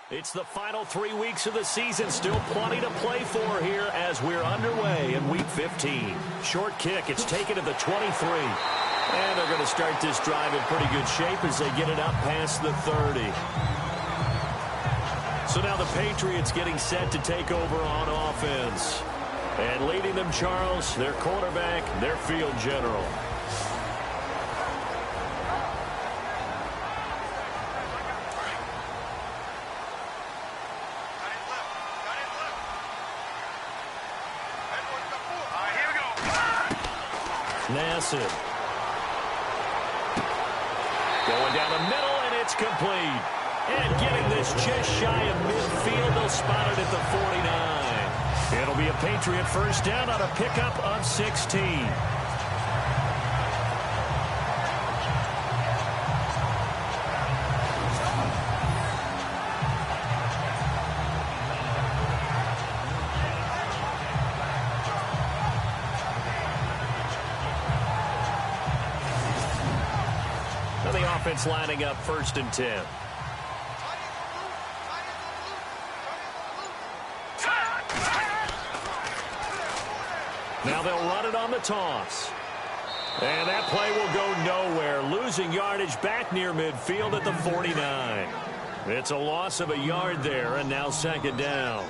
It's the final 3 weeks of the season. Still plenty to play for here as we're underway in Week 15. Short kick. It's taken to the 23. And they're going to start this drive in pretty good shape as they get it up past the 30. So now the Patriots getting set to take over on offense. And leading them, Charles, their quarterback, their field general. Nassib. Going down the middle, and it's complete. And getting this just shy of midfield, they'll spot it at the 49. It'll be a Patriot first down on a pickup of 16. Offense lining up 1st and 10. Now they'll run it on the toss. And that play will go nowhere. Losing yardage back near midfield at the 49. It's a loss of a yard there, and now 2nd down.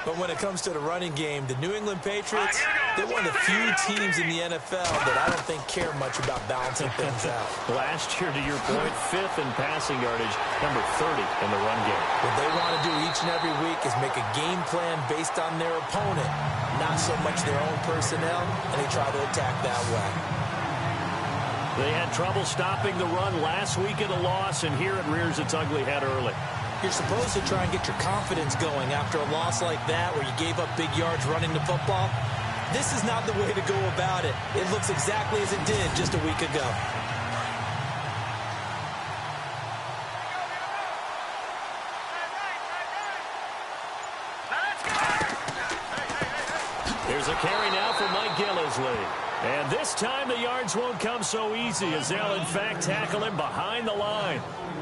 But when it comes to the running game, the New England Patriots, they're one of the few teams in the NFL that I don't think care much about balancing things out. Last year, to your point, 5th in passing yardage, number 30 in the run game. What they want to do each and every week is make a game plan based on their opponent, not so much their own personnel, and they try to attack that way. They had trouble stopping the run last week in a loss, and here it rears its ugly head early. You're supposed to try and get your confidence going after a loss like that where you gave up big yards running the football. This is not the way to go about it. It looks exactly as it did just a week ago. Here's a carry now for Mike Gillisley. And this time the yards won't come so easy as they'll in fact tackle him behind the line.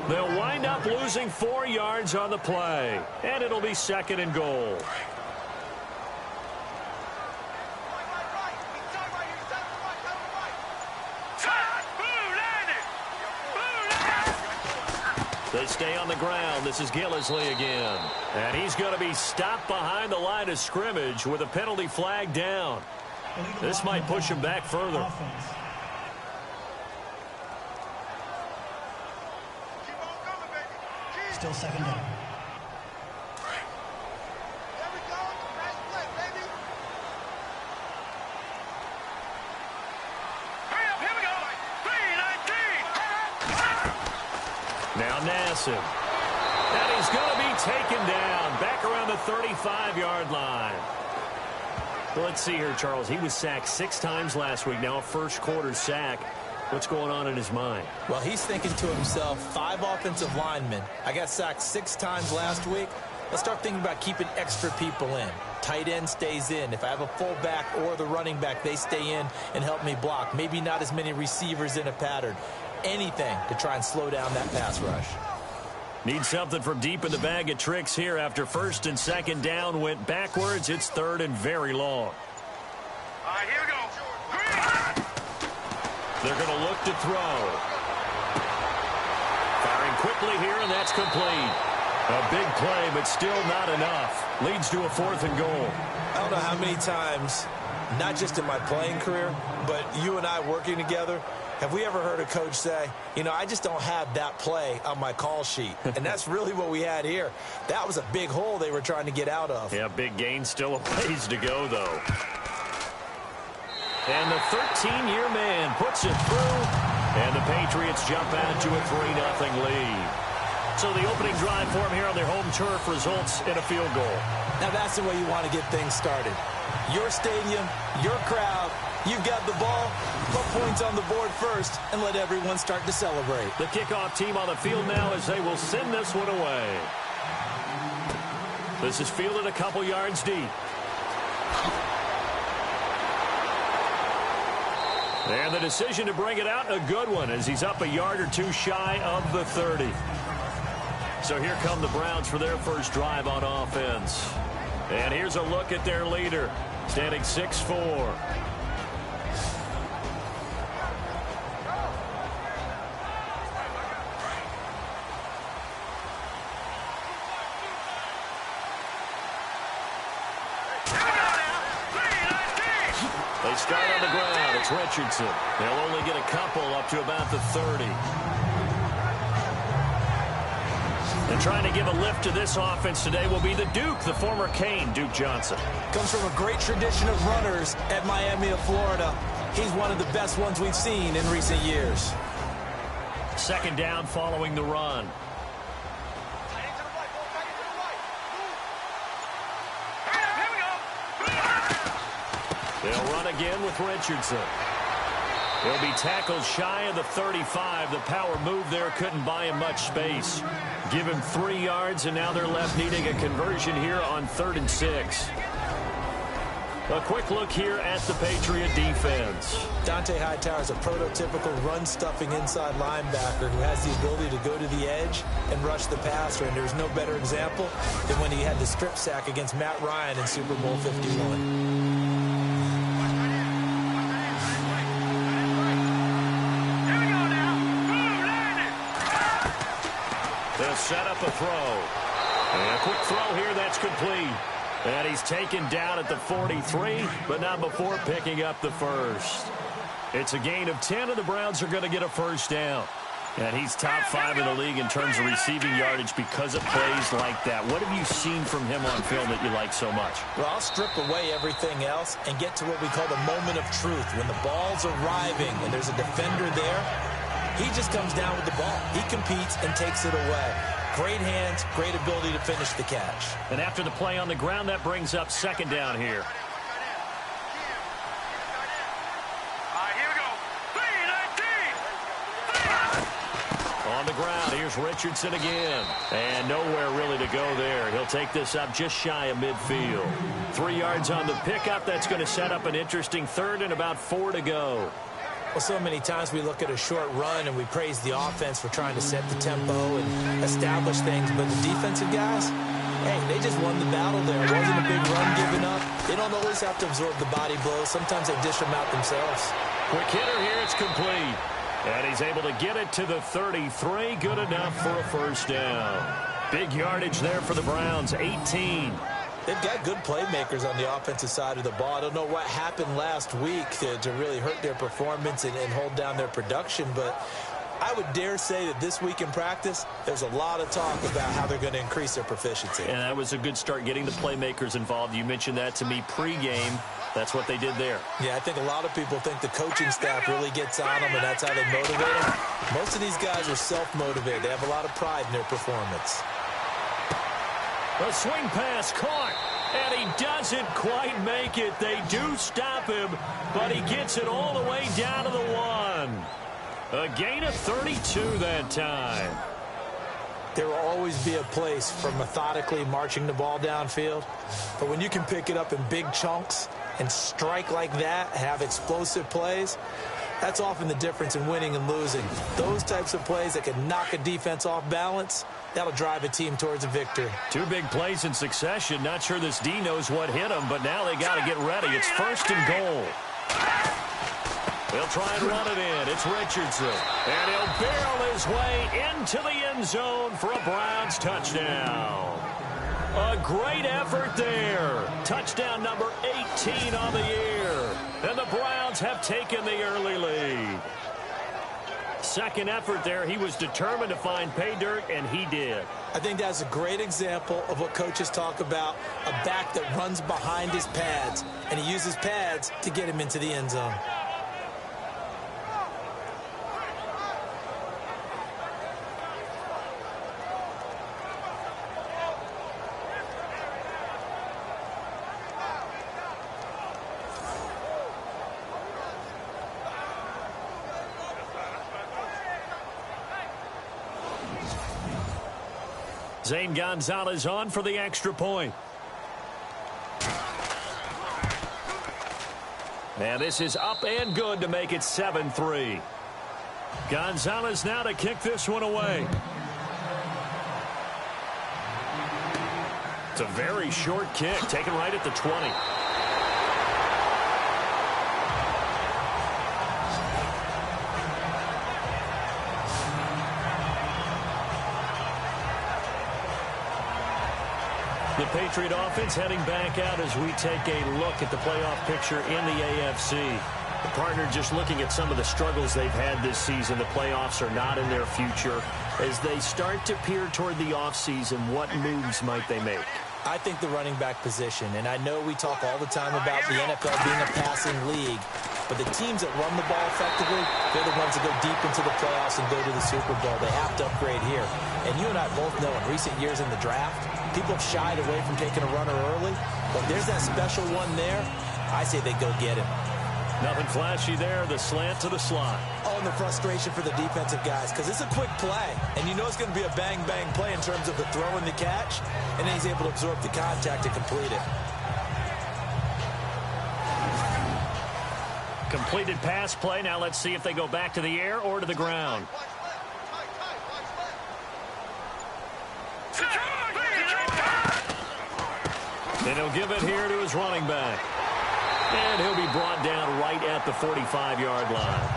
They'll wind up losing 4 yards on the play. And it'll be 2nd and goal. They stay on the ground. This is Gillisley again. And he's going to be stopped behind the line of scrimmage with a penalty flag down. This might push him back further. Still 2nd down. Now Nassib. And he's going to be taken down back around the 35-yard line. Well, let's see here, Charles. He was sacked 6 times last week. Now a first-quarter sack. What's going on in his mind? Well, he's thinking to himself, 5 offensive linemen. I got sacked 6 times last week. Let's start thinking about keeping extra people in. Tight end stays in. If I have a fullback or the running back, they stay in and help me block. Maybe not as many receivers in a pattern. Anything to try and slow down that pass rush. Need something from deep in the bag of tricks here after 1st and 2nd down went backwards. It's 3rd and very long. All right, here we go. They're going to look to throw. Firing quickly here, and that's complete. A big play, but still not enough. Leads to a 4th and goal. I don't know how many times, not just in my playing career, but you and I working together, have we ever heard a coach say, you know, I just don't have that play on my call sheet. And that's really what we had here. That was a big hole they were trying to get out of. Yeah, big gain. Still a ways to go, though. And the 13-year man puts it through. And the Patriots jump out to a 3-0 lead. So the opening drive for them here on their home turf results in a field goal. Now that's the way you want to get things started. Your stadium, your crowd, you've got the ball, put points on the board first, and let everyone start to celebrate. The kickoff team on the field now as they will send this one away. This is fielded a couple yards deep. And the decision to bring it out, a good one, as he's up a yard or two shy of the 30. So here come the Browns for their first drive on offense. And here's a look at their leader, standing 6'4". They start on the ground. It's Richardson. They'll only get a couple up to about the 30. And trying to give a lift to this offense today will be the Duke, the former Cane, Duke Johnson. Comes from a great tradition of runners at Miami of Florida. He's one of the best ones we've seen in recent years. Second down following the run. They'll run again with Richardson. He'll be tackled shy of the 35. The power move there couldn't buy him much space. Give him 3 yards, and now they're left needing a conversion here on 3rd and 6. A quick look here at the Patriot defense. Dante Hightower is a prototypical run-stuffing inside linebacker who has the ability to go to the edge and rush the passer, and there's no better example than when he had the strip sack against Matt Ryan in Super Bowl 51. They'll set up a throw. And a quick throw here, that's complete. And he's taken down at the 43, but not before picking up the first. It's a gain of 10, and the Browns are going to get a first down. And he's top 5 in the league in terms of receiving yardage because of plays like that. What have you seen from him on film that you like so much? Well, I'll strip away everything else and get to what we call the moment of truth. When the ball's arriving and there's a defender there, he just comes down with the ball. He competes and takes it away. Great hands, great ability to finish the catch. And after the play on the ground, that brings up second down here. Here we go. 3-19. On the ground, here's Richardson again. And nowhere really to go there. He'll take this up just shy of midfield. 3 yards on the pickup. That's going to set up an interesting 3rd and about 4 to go. Well, so many times we look at a short run and we praise the offense for trying to set the tempo and establish things, but the defensive guys, hey, they just won the battle there. It wasn't a big run given up. They don't always have to absorb the body blows. Sometimes they dish them out themselves. Quick hitter here, it's complete. And he's able to get it to the 33. Good enough for a first down. Big yardage there for the Browns, 18. They've got good playmakers on the offensive side of the ball. I don't know what happened last week to really hurt their performance and hold down their production, but I would dare say that this week in practice, there's a lot of talk about how they're going to increase their proficiency. And that was a good start getting the playmakers involved. You mentioned that to me pregame. That's what they did there. Yeah, I think a lot of people think the coaching staff really gets on them, and that's how they motivate them. Most of these guys are self-motivated. They have a lot of pride in their performance. A swing pass caught, and he doesn't quite make it. They do stop him, but he gets it all the way down to the 1. A gain of 32 that time. There will always be a place for methodically marching the ball downfield, but when you can pick it up in big chunks and strike like that, have explosive plays, that's often the difference in winning and losing. Those types of plays that can knock a defense off balance, that'll drive a team towards a victory. 2 big plays in succession. Not sure this D knows what hit him, but now they got to get ready. It's 1st and goal. They'll try and run it in. It's Richardson. And he'll barrel his way into the end zone for a Browns touchdown. A great effort there. Touchdown number 18 on the year. And the Browns have taken the early lead. Second effort there. He was determined to find pay dirt, and he did. I think that's a great example of what coaches talk about, a back that runs behind his pads, and he uses pads to get him into the end zone. Zane Gonzalez on for the extra point. And this is up and good to make it 7-3. Gonzalez now to kick this one away. It's a very short kick, taken right at the 20. The Patriot offense heading back out as we take a look at the playoff picture in the AFC. The partner just looking at some of the struggles they've had this season. The playoffs are not in their future. As they start to peer toward the offseason, what moves might they make? I think the running back position, and I know we talk all the time about the NFL being a passing league, but the teams that run the ball effectively, they're the ones that go deep into the playoffs and go to the Super Bowl. They have to upgrade here. And you and I both know in recent years in the draft, people have shied away from taking a runner early, but there's that special one there. I say they go get him. Nothing flashy there, the slant to the slot. Oh, and the frustration for the defensive guys, because it's a quick play, and you know it's going to be a bang-bang play in terms of the throw and the catch, and then he's able to absorb the contact and complete it. Completed pass play. Now let's see if they go back to the air or to the ground. Then he'll give it here to his running back. And he'll be brought down right at the 45-yard line.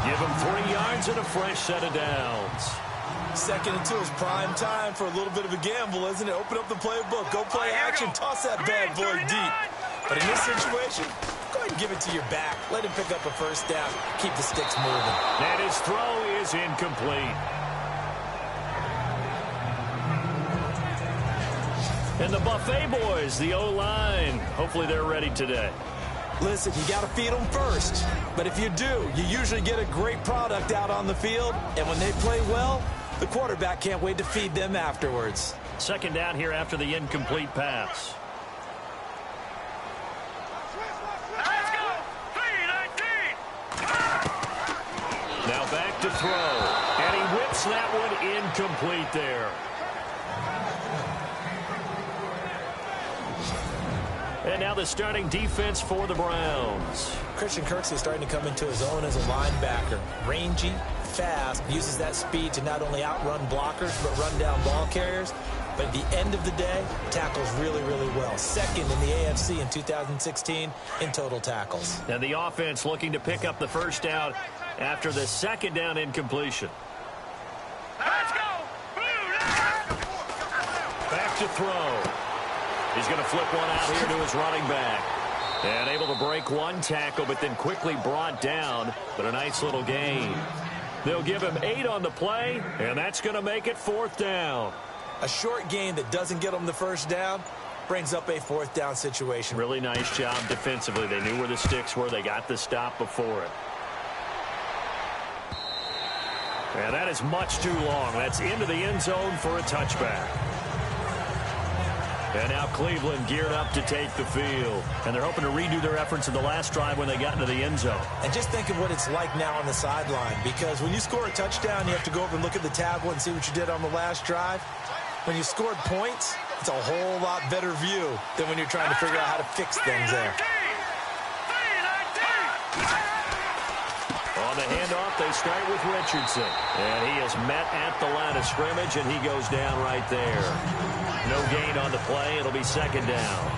Give him 3 yards and a fresh set of downs. 2nd and 2 is prime time for a little bit of a gamble, isn't it? Open up the playbook, go play action, toss that bad boy deep. But in this situation, go ahead and give it to your back. Let him pick up a first down. Keep the sticks moving. And his throw is incomplete. And the Buffet boys, the O-line, hopefully they're ready today. Listen, you got to feed them first. But if you do, you usually get a great product out on the field. And when they play well, the quarterback can't wait to feed them afterwards. 2nd down here after the incomplete pass. Let's go! 3-19! Now back to throw. And he whips that one incomplete there. And now the starting defense for the Browns. Christian Kirksey is starting to come into his own as a linebacker. Rangy, fast, uses that speed to not only outrun blockers, but run down ball carriers. But at the end of the day, tackles really, really well. 2nd in the AFC in 2016 in total tackles. And the offense looking to pick up the first down after the 2nd down incompletion. Let's go! Back to throw. He's going to flip one out here to his running back. And able to break one tackle, but then quickly brought down. But a nice little gain. They'll give him 8 on the play, and that's going to make it 4th down. A short gain that doesn't get them the first down brings up a 4th down situation. Really nice job defensively. They knew where the sticks were. They got the stop before it. And that is much too long. That's into the end zone for a touchback. And now Cleveland geared up to take the field. And they're hoping to redo their efforts in the last drive when they got into the end zone. And just think of what it's like now on the sideline. Because when you score a touchdown, you have to go over and look at the tablet and see what you did on the last drive. When you scored points, it's a whole lot better view than when you're trying to figure out how to fix things there. On the handoff, they start with Richardson. And he is met at the line of scrimmage, and he goes down right there. No gain on the play. It'll be 2nd down.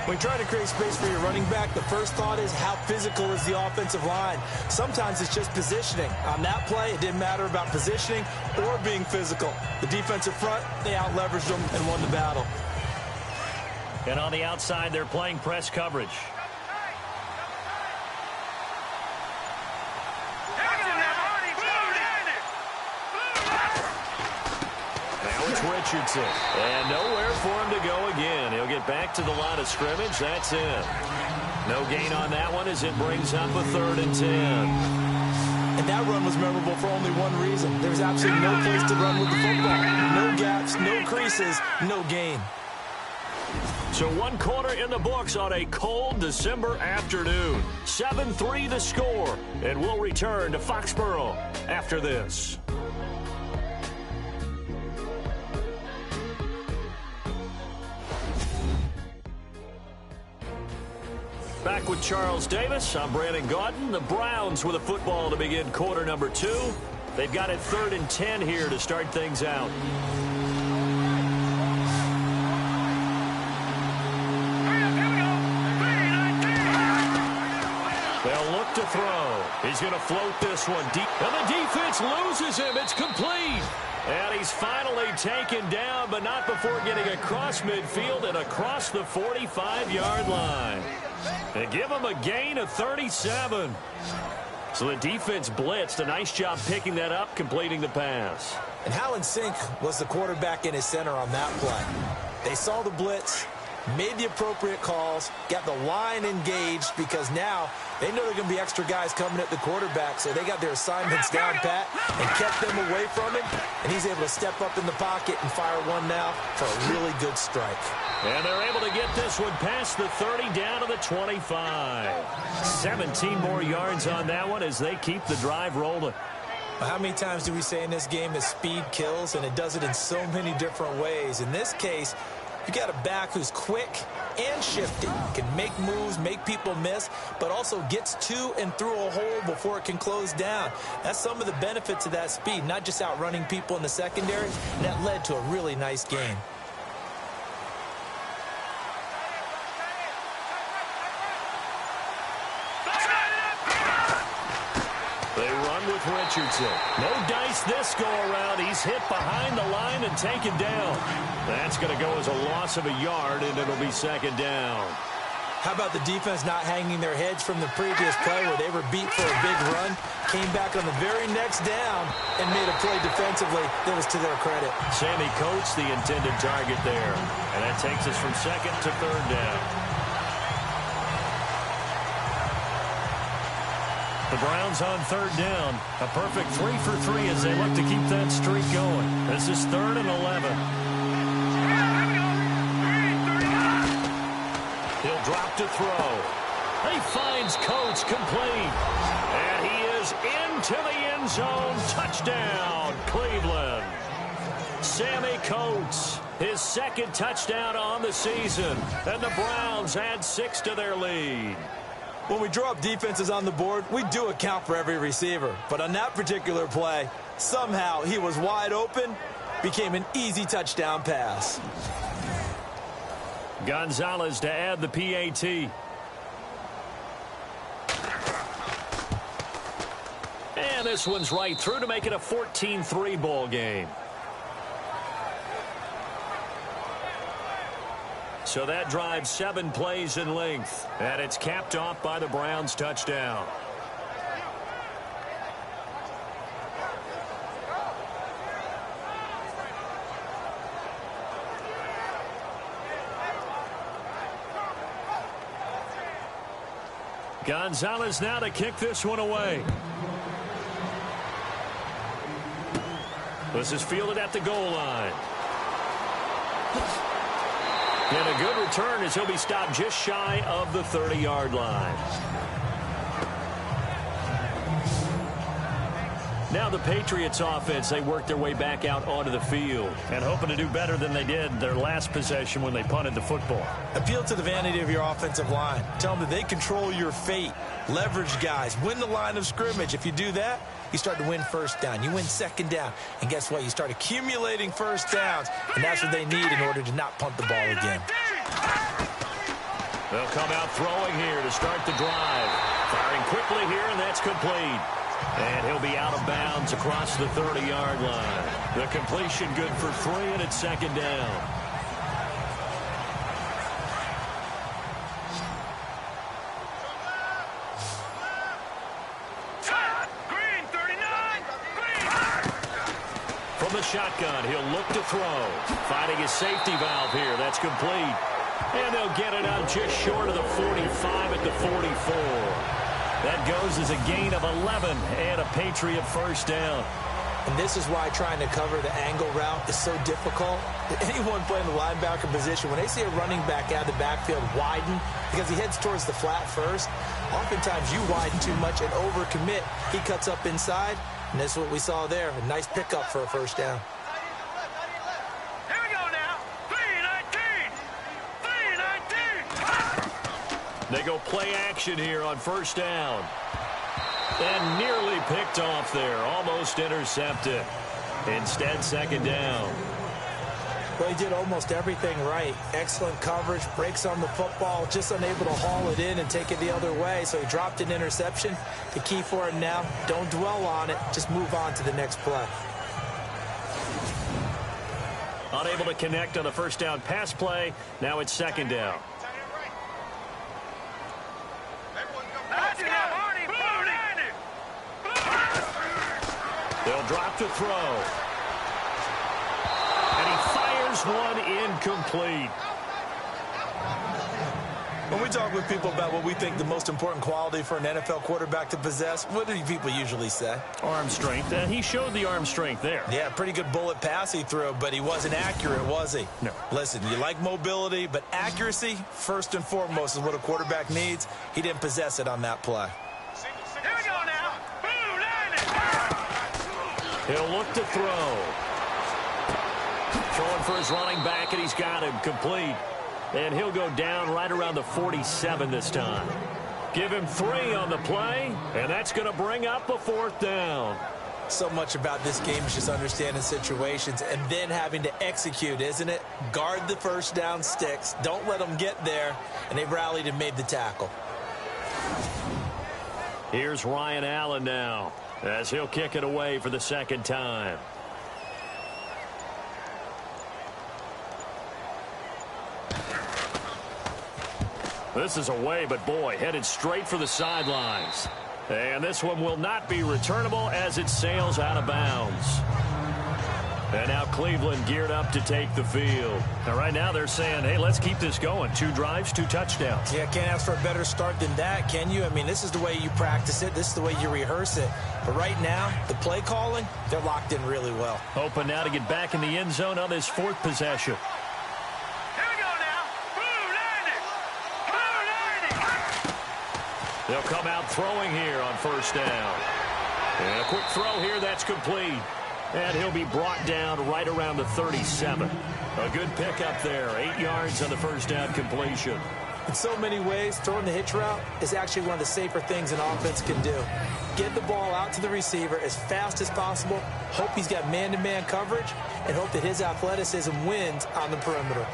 When trying to create space for your running back, the first thought is how physical is the offensive line. Sometimes it's just positioning. On that play, it didn't matter about positioning or being physical. The defensive front, they out-leveraged them and won the battle. And on the outside, they're playing press coverage. Richardson. And nowhere for him to go again. He'll get back to the line of scrimmage. That's it. No gain on that one as it brings up a 3rd and 10. And that run was memorable for only one reason. There was absolutely no place to run with the football. No gaps, no creases, no gain. So 1 quarter in the books on a cold December afternoon. 7-3 the score. And we'll return to Foxborough after this. Back with Charles Davis. I'm Brandon Gaudin. The Browns with a football to begin quarter number 2. They've got it 3rd and 10 here to start things out. He's going to float this one deep. And the defense loses him. It's complete. And he's finally taken down, but not before getting across midfield and across the 45-yard line. They give him a gain of 37. So the defense blitzed. A nice job picking that up, completing the pass. And how in sync was the quarterback and his center on that play? They saw the blitz, made the appropriate calls, got the line engaged, because now they know there are going to be extra guys coming at the quarterback, so they got their assignments down pat and kept them away from him, and he's able to step up in the pocket and fire one now for a really good strike. And they're able to get this one past the 30 down to the 25. 17 more yards on that one as they keep the drive rolling. How many times do we say in this game that speed kills, and it does it in so many different ways? In this case, you got a back who's quick and shifty, can make moves, make people miss, but also gets to and through a hole before it can close down. That's some of the benefits of that speed, not just outrunning people in the secondary. And that led to a really nice game. Richardson. No dice this go-around. He's hit behind the line and taken down. That's going to go as a loss of a yard, and it'll be second down. How about the defense not hanging their heads from the previous play where they were beat for a big run, came back on the very next down, and made a play defensively that was to their credit. Sammy Coates, the intended target there. And that takes us from second to third down. The Browns on third down. A perfect 3 for 3 as they look to keep that streak going. This is 3rd and 11. He'll drop to throw. He finds Coates complete. And he is into the end zone. Touchdown, Cleveland. Sammy Coates, his second touchdown on the season. And the Browns add 6 to their lead. When we draw up defenses on the board, we do account for every receiver. But on that particular play, somehow he was wide open, became an easy touchdown pass. Gonzalez to add the PAT. And this one's right through to make it a 14-3 ball game. So that drives 7 plays in length. And it's capped off by the Browns touchdown. Gonzalez now to kick this one away. This is fielded at the goal line. And a good return as he'll be stopped just shy of the 30-yard line. Now the Patriots offense, they work their way back out onto the field and hoping to do better than they did their last possession when they punted the football. Appeal to the vanity of your offensive line. Tell them that they control your fate. Leverage guys. Win the line of scrimmage. If you do that, you start to win first down. You win second down. And guess what? You start accumulating first downs. And that's what they need in order to not punt the ball again. They'll come out throwing here to start the drive. Firing quickly here, and that's complete. And he'll be out of bounds across the 30-yard line. The completion good for 3, and it's second down. Green, 39. Green. From the shotgun, he'll look to throw. Finding his safety valve here. That's complete. And they'll get it out just short of the 45 at the 44. That goes as a gain of 11 and a Patriot first down. And this is why trying to cover the angle route is so difficult. Anyone playing the linebacker position, when they see a running back out of the backfield widen because he heads towards the flat first, oftentimes you widen too much and overcommit. He cuts up inside, and that's what we saw there. A nice pickup for a first down. Here we go now. 3-19. 3-19. They go play action here on first down. And nearly picked off there. Almost intercepted. Instead, second down. Well, he did almost everything right. Excellent coverage, breaks on the football, just unable to haul it in and take it the other way. So he dropped an interception. The key for him now, don't dwell on it. Just move on to the next play. Unable to connect on the first down pass play. Now it's second down. They'll drop to throw. And he fires one incomplete. When we talk with people about what we think the most important quality for an NFL quarterback to possess, what do people usually say? Arm strength, and he showed the arm strength there. Yeah, pretty good bullet pass he threw, but he wasn't accurate, was he? No. Listen, you like mobility, but accuracy, first and foremost, is what a quarterback needs. He didn't possess it on that play. Here we go now. Boom, He'll look to throw. Throwing for his running back, and he's got him complete. And he'll go down right around the 47 this time. Give him 3 on the play, and that's going to bring up a 4th down. So much about this game is just understanding situations and then having to execute, isn't it? Guard the first down sticks. Don't let them get there. And they rallied and made the tackle. Here's Ryan Allen now, as he'll kick it away for the second time. This is away, but boy, headed straight for the sidelines. And this one will not be returnable as it sails out of bounds. And now Cleveland geared up to take the field. Now, right now they're saying, hey, let's keep this going. 2 drives, 2 touchdowns. Yeah, can't ask for a better start than that, can you? I mean, this is the way you practice it. This is the way you rehearse it. But right now, the play calling, they're locked in really well. Hoping now to get back in the end zone on this 4th possession. They'll come out throwing here on first down. And a quick throw here, that's complete. And he'll be brought down right around the 37. A good pickup there, 8 yards on the first down completion. In so many ways, throwing the hitch route is actually one of the safer things an offense can do. Get the ball out to the receiver as fast as possible, hope he's got man-to-man coverage, and hope that his athleticism wins on the perimeter.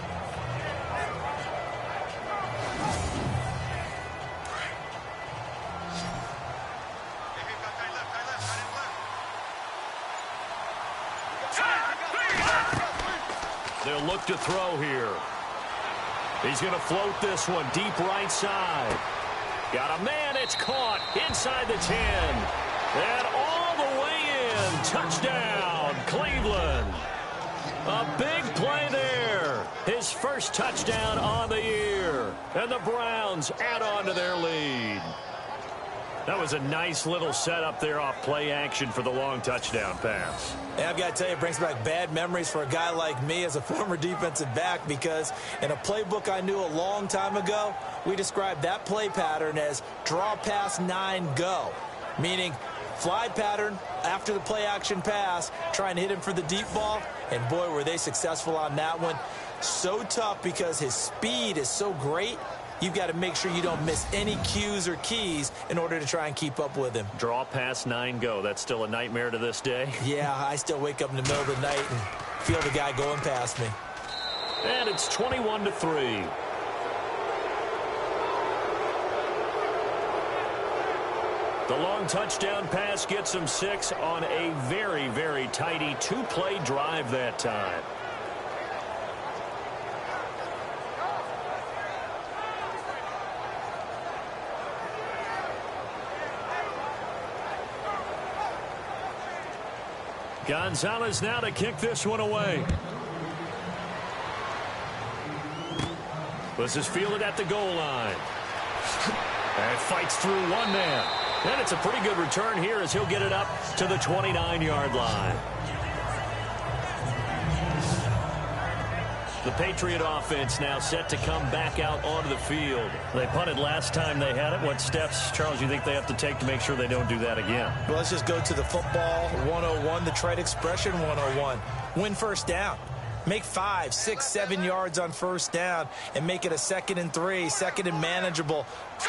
They'll look to throw here. He's going to float this one deep right side. Got a man, it's caught inside the 10. And all the way in. Touchdown, Cleveland. A big play there. His first touchdown on the year. And the Browns add on to their lead. That was a nice little setup there off play action for the long touchdown pass. And I've got to tell you, it brings back bad memories for a guy like me as a former defensive back, because in a playbook I knew a long time ago, we described that play pattern as draw pass 9 go, meaning fly pattern after the play action pass, trying to hit him for the deep ball, and boy, were they successful on that one. So tough because his speed is so great. You've got to make sure you don't miss any cues or keys in order to try and keep up with him. Draw pass 9 go. That's still a nightmare to this day. Yeah, I still wake up in the middle of the night and feel the guy going past me. And it's 21-3. The long touchdown pass gets him 6 on a very, very tidy 2-play drive that time. Gonzalez now to kick this one away. This is fielded at the goal line. And fights through one man. And it's a pretty good return here as he'll get it up to the 29-yard line. The Patriot offense now set to come back out onto the field. They punted last time they had it. What steps, Charles, you think they have to take to make sure they don't do that again? Well, let's just go to the football 101, the trite expression 101. Win first down. Make 5, 6, 7 yards on first down and make it a 2nd and 3, 2nd and manageable.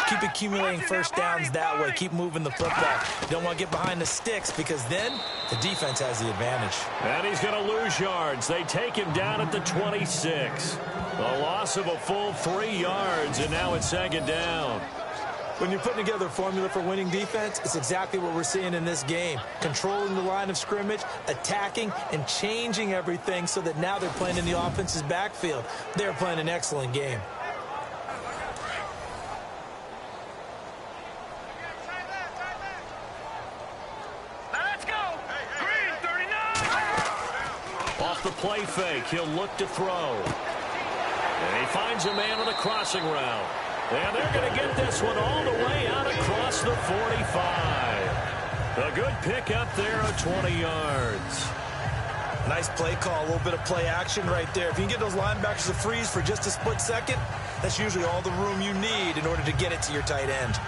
Keep accumulating first downs that way. Keep moving the football. You don't want to get behind the sticks because then the defense has the advantage. And he's going to lose yards. They take him down at the 26. A loss of a full 3 yards, and now it's 2nd down. When you're putting together a formula for winning defense, it's exactly what we're seeing in this game. Controlling the line of scrimmage, attacking, and changing everything so that now they're playing in the offense's backfield. They're playing an excellent game. Let's go. Green 39. Off the play fake, he'll look to throw. And he finds a man on a crossing route. And they're going to get this one all the way out across the 45. A good pickup there of 20 yards. Nice play call, a little bit of play action right there. If you can get those linebackers to freeze for just a split second, that's usually all the room you need in order to get it to your tight end.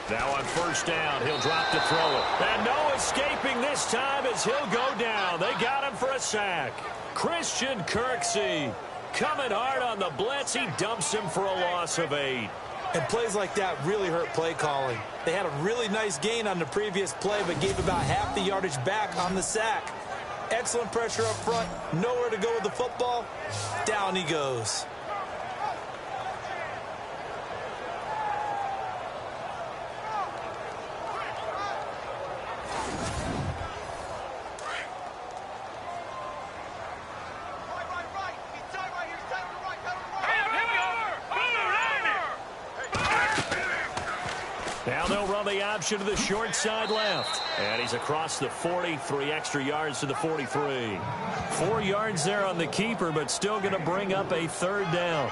Now on first down, he'll drop to throw it. And no escaping this time as he'll go down. They got him for a sack. Christian Kirksey coming hard on the blitz. He dumps him for a loss of 8. And plays like that really hurt play calling. They had a really nice gain on the previous play, but gave about half the yardage back on the sack. Excellent pressure up front. Nowhere to go with the football. Down he goes. Now they'll run the option to the short side left. And he's across the 40, 3 extra yards to the 43. 4 yards there on the keeper, but still going to bring up a 3rd down.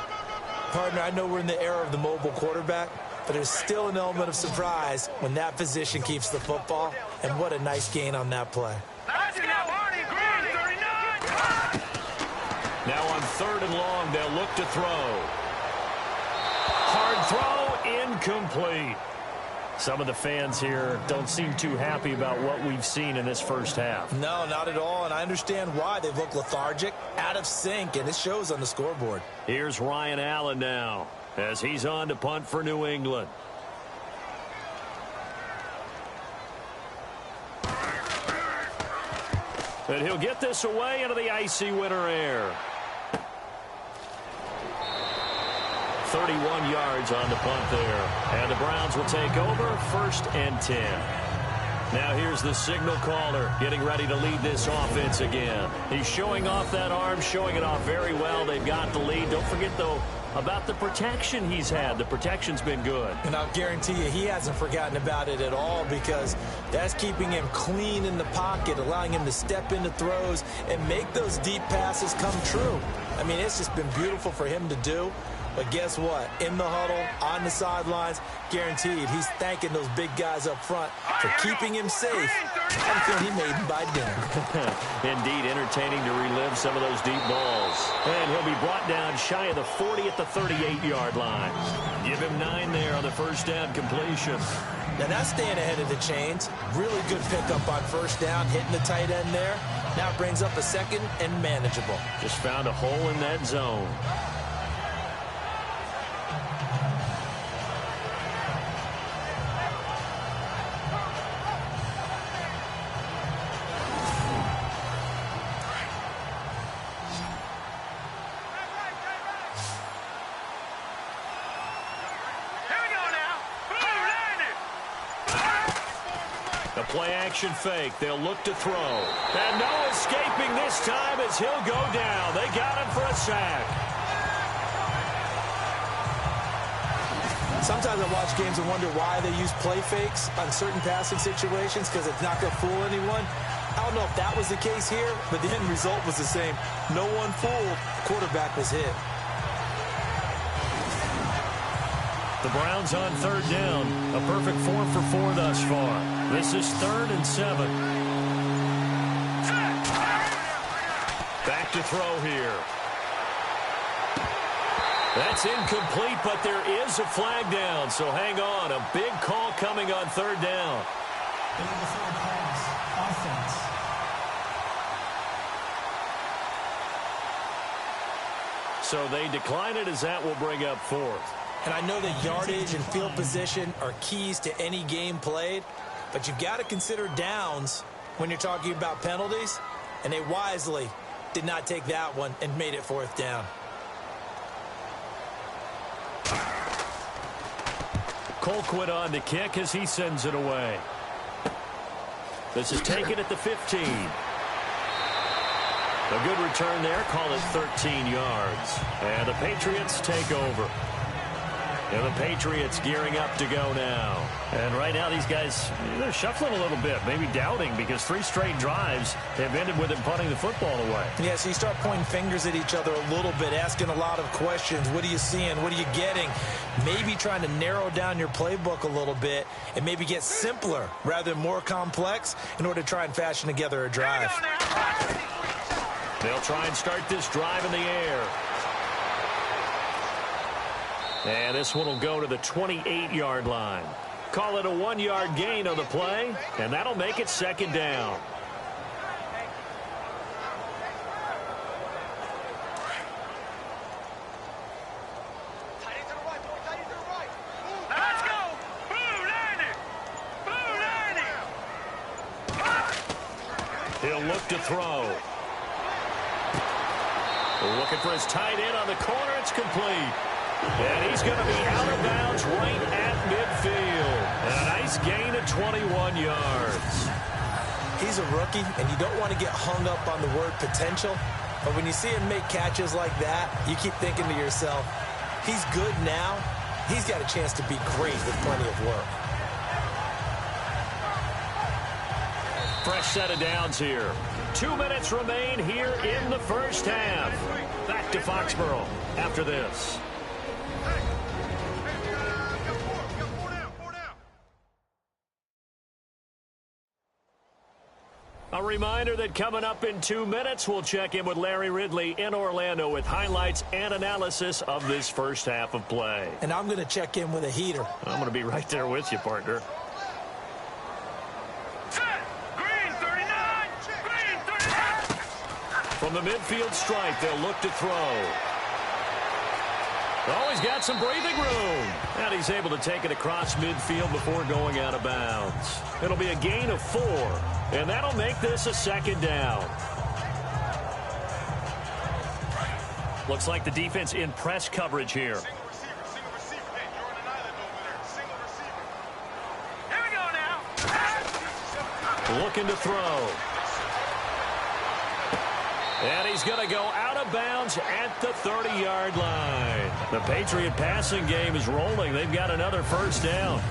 Partner, I know we're in the era of the mobile quarterback, but there's still an element of surprise when that position keeps the football. And what a nice gain on that play. Let's go, Arnie. Green 39. Now on 3rd and long, they'll look to throw. Hard throw, incomplete. Some of the fans here don't seem too happy about what we've seen in this first half. No, not at all, and I understand why. They look lethargic, out of sync, and it shows on the scoreboard. Here's Ryan Allen now as he's on to punt for New England. And he'll get this away into the icy winter air. 31 yards on the punt there. And the Browns will take over 1st and 10. Now here's the signal caller getting ready to lead this offense again. He's showing off that arm, showing it off very well. They've got the lead. Don't forget, though, about the protection he's had. The protection's been good. And I'll guarantee you he hasn't forgotten about it at all because that's keeping him clean in the pocket, allowing him to step into throws and make those deep passes come true. I mean, it's just been beautiful for him to do. But guess what? In the huddle, on the sidelines, guaranteed he's thanking those big guys up front for keeping him safe. I'm feeling he made him by dinner. Indeed, entertaining to relive some of those deep balls. And he'll be brought down shy of the 40 at the 38-yard line. Give him 9 there on the first down completion. Now that's staying ahead of the chains. Really good pickup on first down, hitting the tight end there. Now it brings up a 2nd and manageable. Just found a hole in that zone. Play action fake. They'll look to throw. And no escaping this time as he'll go down. They got him for a sack. Sometimes I watch games and wonder why they use play fakes on certain passing situations because it's not going to fool anyone. I don't know if that was the case here, but the end result was the same. No one fooled. The quarterback was hit. The Browns on 3rd down. A perfect 4 for 4 thus far. This is 3rd and 7. Back to throw here. That's incomplete, but there is a flag down, so hang on. A big call coming on third down. Offense. So they decline it, as that will bring up fourth. And I know that yardage and field position are keys to any game played, but you've got to consider downs when you're talking about penalties, and they wisely did not take that one and made it fourth down. Colquitt on the kick as he sends it away. This is taken at the 15. A good return there. Call it 13 yards. And the Patriots take over. And the Patriots gearing up to go now. And right now these guys, they're shuffling a little bit, maybe doubting, because 3 straight drives have ended with them punting the football away. Yeah, so you start pointing fingers at each other a little bit, asking a lot of questions. What are you seeing? What are you getting? Maybe trying to narrow down your playbook a little bit and maybe get simpler rather than more complex in order to try and fashion together a drive. They'll try and start this drive in the air. And this one will go to the 28-yard line. Call it a 1-yard gain on the play, and that'll make it second down. Let's go! Blue landing! Blue landing! He'll look to throw. Looking for his tight end on the corner. It's complete. And he's going to be out of bounds right at midfield. And a nice gain of 21 yards. He's a rookie, and you don't want to get hung up on the word potential. But when you see him make catches like that, you keep thinking to yourself, he's good now. He's got a chance to be great with plenty of work. Fresh set of downs here. 2 minutes remain here in the first half. Back to Foxborough after this. A reminder that coming up in 2 minutes, we'll check in with Larry Ridley in Orlando with highlights and analysis of this first half of play. And I'm going to check in with a heater. I'm going to be right there with you, partner. Green 39! Green 39! From the midfield stripe, they'll look to throw. Oh, he's got some breathing room. And he's able to take it across midfield before going out of bounds. It'll be a gain of 4. And that'll make this a second down. Looks like the defense in press coverage here. Single receiver. Hey, you're on an island over there. Single receiver. Here we go now. Looking to throw. And he's going to go out of bounds at the 30-yard line. The Patriot passing game is rolling. They've got another first down.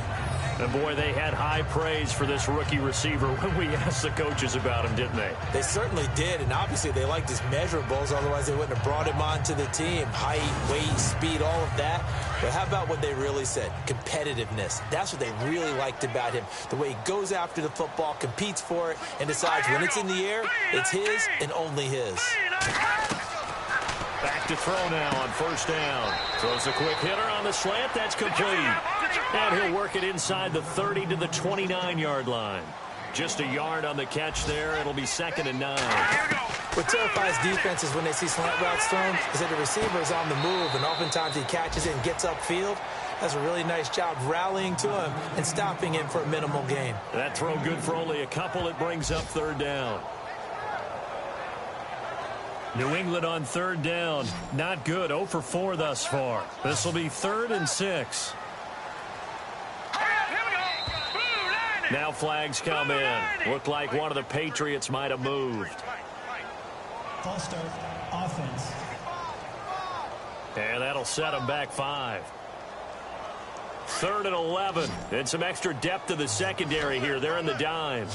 And, boy, they had high praise for this rookie receiver when we asked the coaches about him, didn't they? They certainly did, and obviously they liked his measurables. Otherwise, they wouldn't have brought him onto the team. Height, weight, speed, all of that. But how about what they really said? Competitiveness. That's what they really liked about him. The way he goes after the football, competes for it, and decides when it's in the air, it's his and only his. Back to throw now on first down. Throws a quick hitter on the slant. That's complete. And he'll work it inside the 30 to the 29-yard line. Just a yard on the catch there. It'll be 2nd and 9. What terrifies defenses when they see slant routes thrown is that the receiver is on the move, and oftentimes he catches it and gets upfield. Does a really nice job rallying to him and stopping him for a minimal gain. That throw good for only a couple. It brings up 3rd down. New England on 3rd down. Not good. 0 for 4 thus far. This will be 3rd and 6. Now flags come in. Looked like one of the Patriots might have moved. False start, offense. And that'll set them back 5. 3rd and 11. And some extra depth to the secondary here. They're in the dime.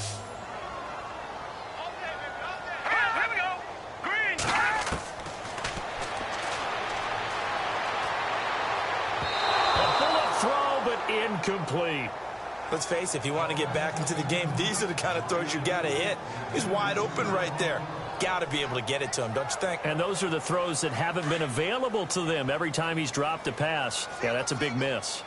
A bullet throw, but incomplete. Let's face it, if you want to get back into the game, these are the kind of throws you got to hit. He's wide open right there. got to be able to get it to him, don't you think? And those are the throws that haven't been available to them every time he's dropped a pass. Yeah, that's a big miss.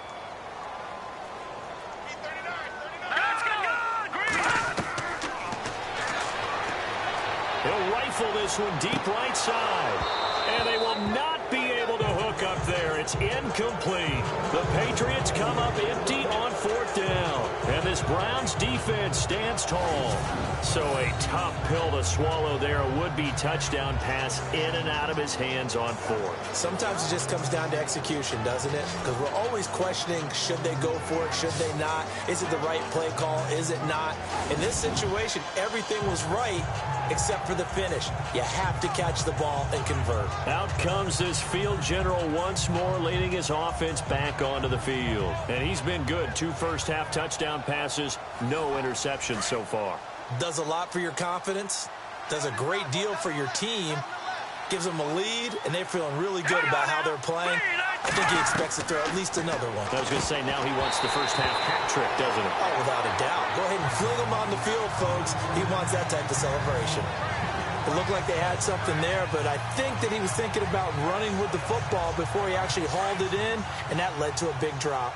He'll rifle this one deep right side. And they will not be able to hook up there. It's incomplete. The Patriots come up empty on 4th down. And this Browns defense stands tall. So a tough pill to swallow there. A would-be touchdown pass in and out of his hands on 4th. Sometimes it just comes down to execution, doesn't it? Because we're always questioning, should they go for it, should they not? Is it the right play call, is it not? In this situation, everything was right except for the finish. You have to catch the ball and convert. Out comes this field general once more, leading his offense back onto the field. And he's been good. 2 first-half touchdown passes, no interceptions so far. Does a lot for your confidence, does a great deal for your team, gives them a lead, and they're feeling really good about how they're playing. I think he expects to throw at least another one. I was going to say, now he wants the first-half hat trick, doesn't he? Oh, without a doubt. Go ahead and fling him on the field, folks. He wants that type of celebration. It looked like they had something there, but I think that he was thinking about running with the football before he actually hauled it in, and that led to a big drop.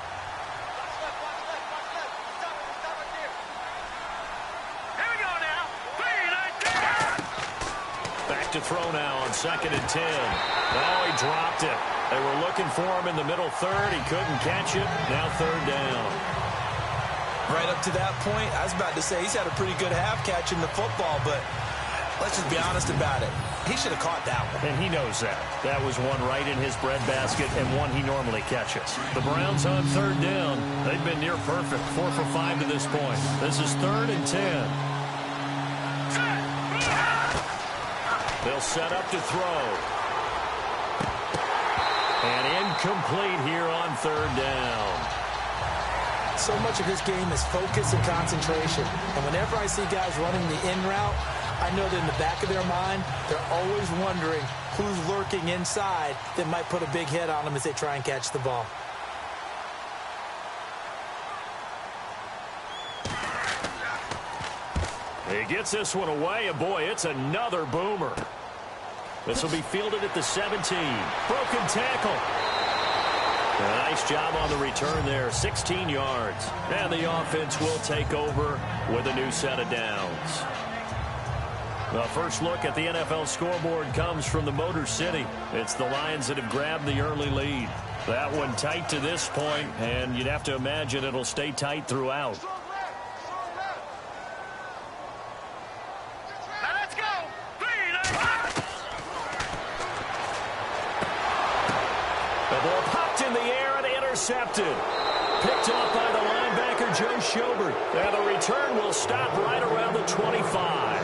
Back to throw now on 2nd and 10. Oh, he dropped it. They were looking for him in the middle third. He couldn't catch it. Now 3rd down. Right up to that point, I was about to say he's had a pretty good half catching the football, but let's just be honest about it. He should have caught that one. And he knows that. That was one right in his breadbasket and one he normally catches. The Browns on 3rd down. They've been near perfect. 4 for 5 to this point. This is 3rd and 10. They'll set up to throw. And incomplete here on 3rd down. So much of his game is focus and concentration. And whenever I see guys running the in route, I know that in the back of their mind, they're always wondering who's lurking inside that might put a big hit on them as they try and catch the ball. He gets this one away, and boy, it's another boomer. This will be fielded at the 17. Broken tackle. A nice job on the return there, 16 yards. And the offense will take over with a new set of downs. The first look at the NFL scoreboard comes from the Motor City. It's the Lions that have grabbed the early lead. That one tight to this point, and you'd have to imagine it'll stay tight throughout. Intercepted. Picked up by the linebacker, Joe Schobert. And the return will stop right around the 25.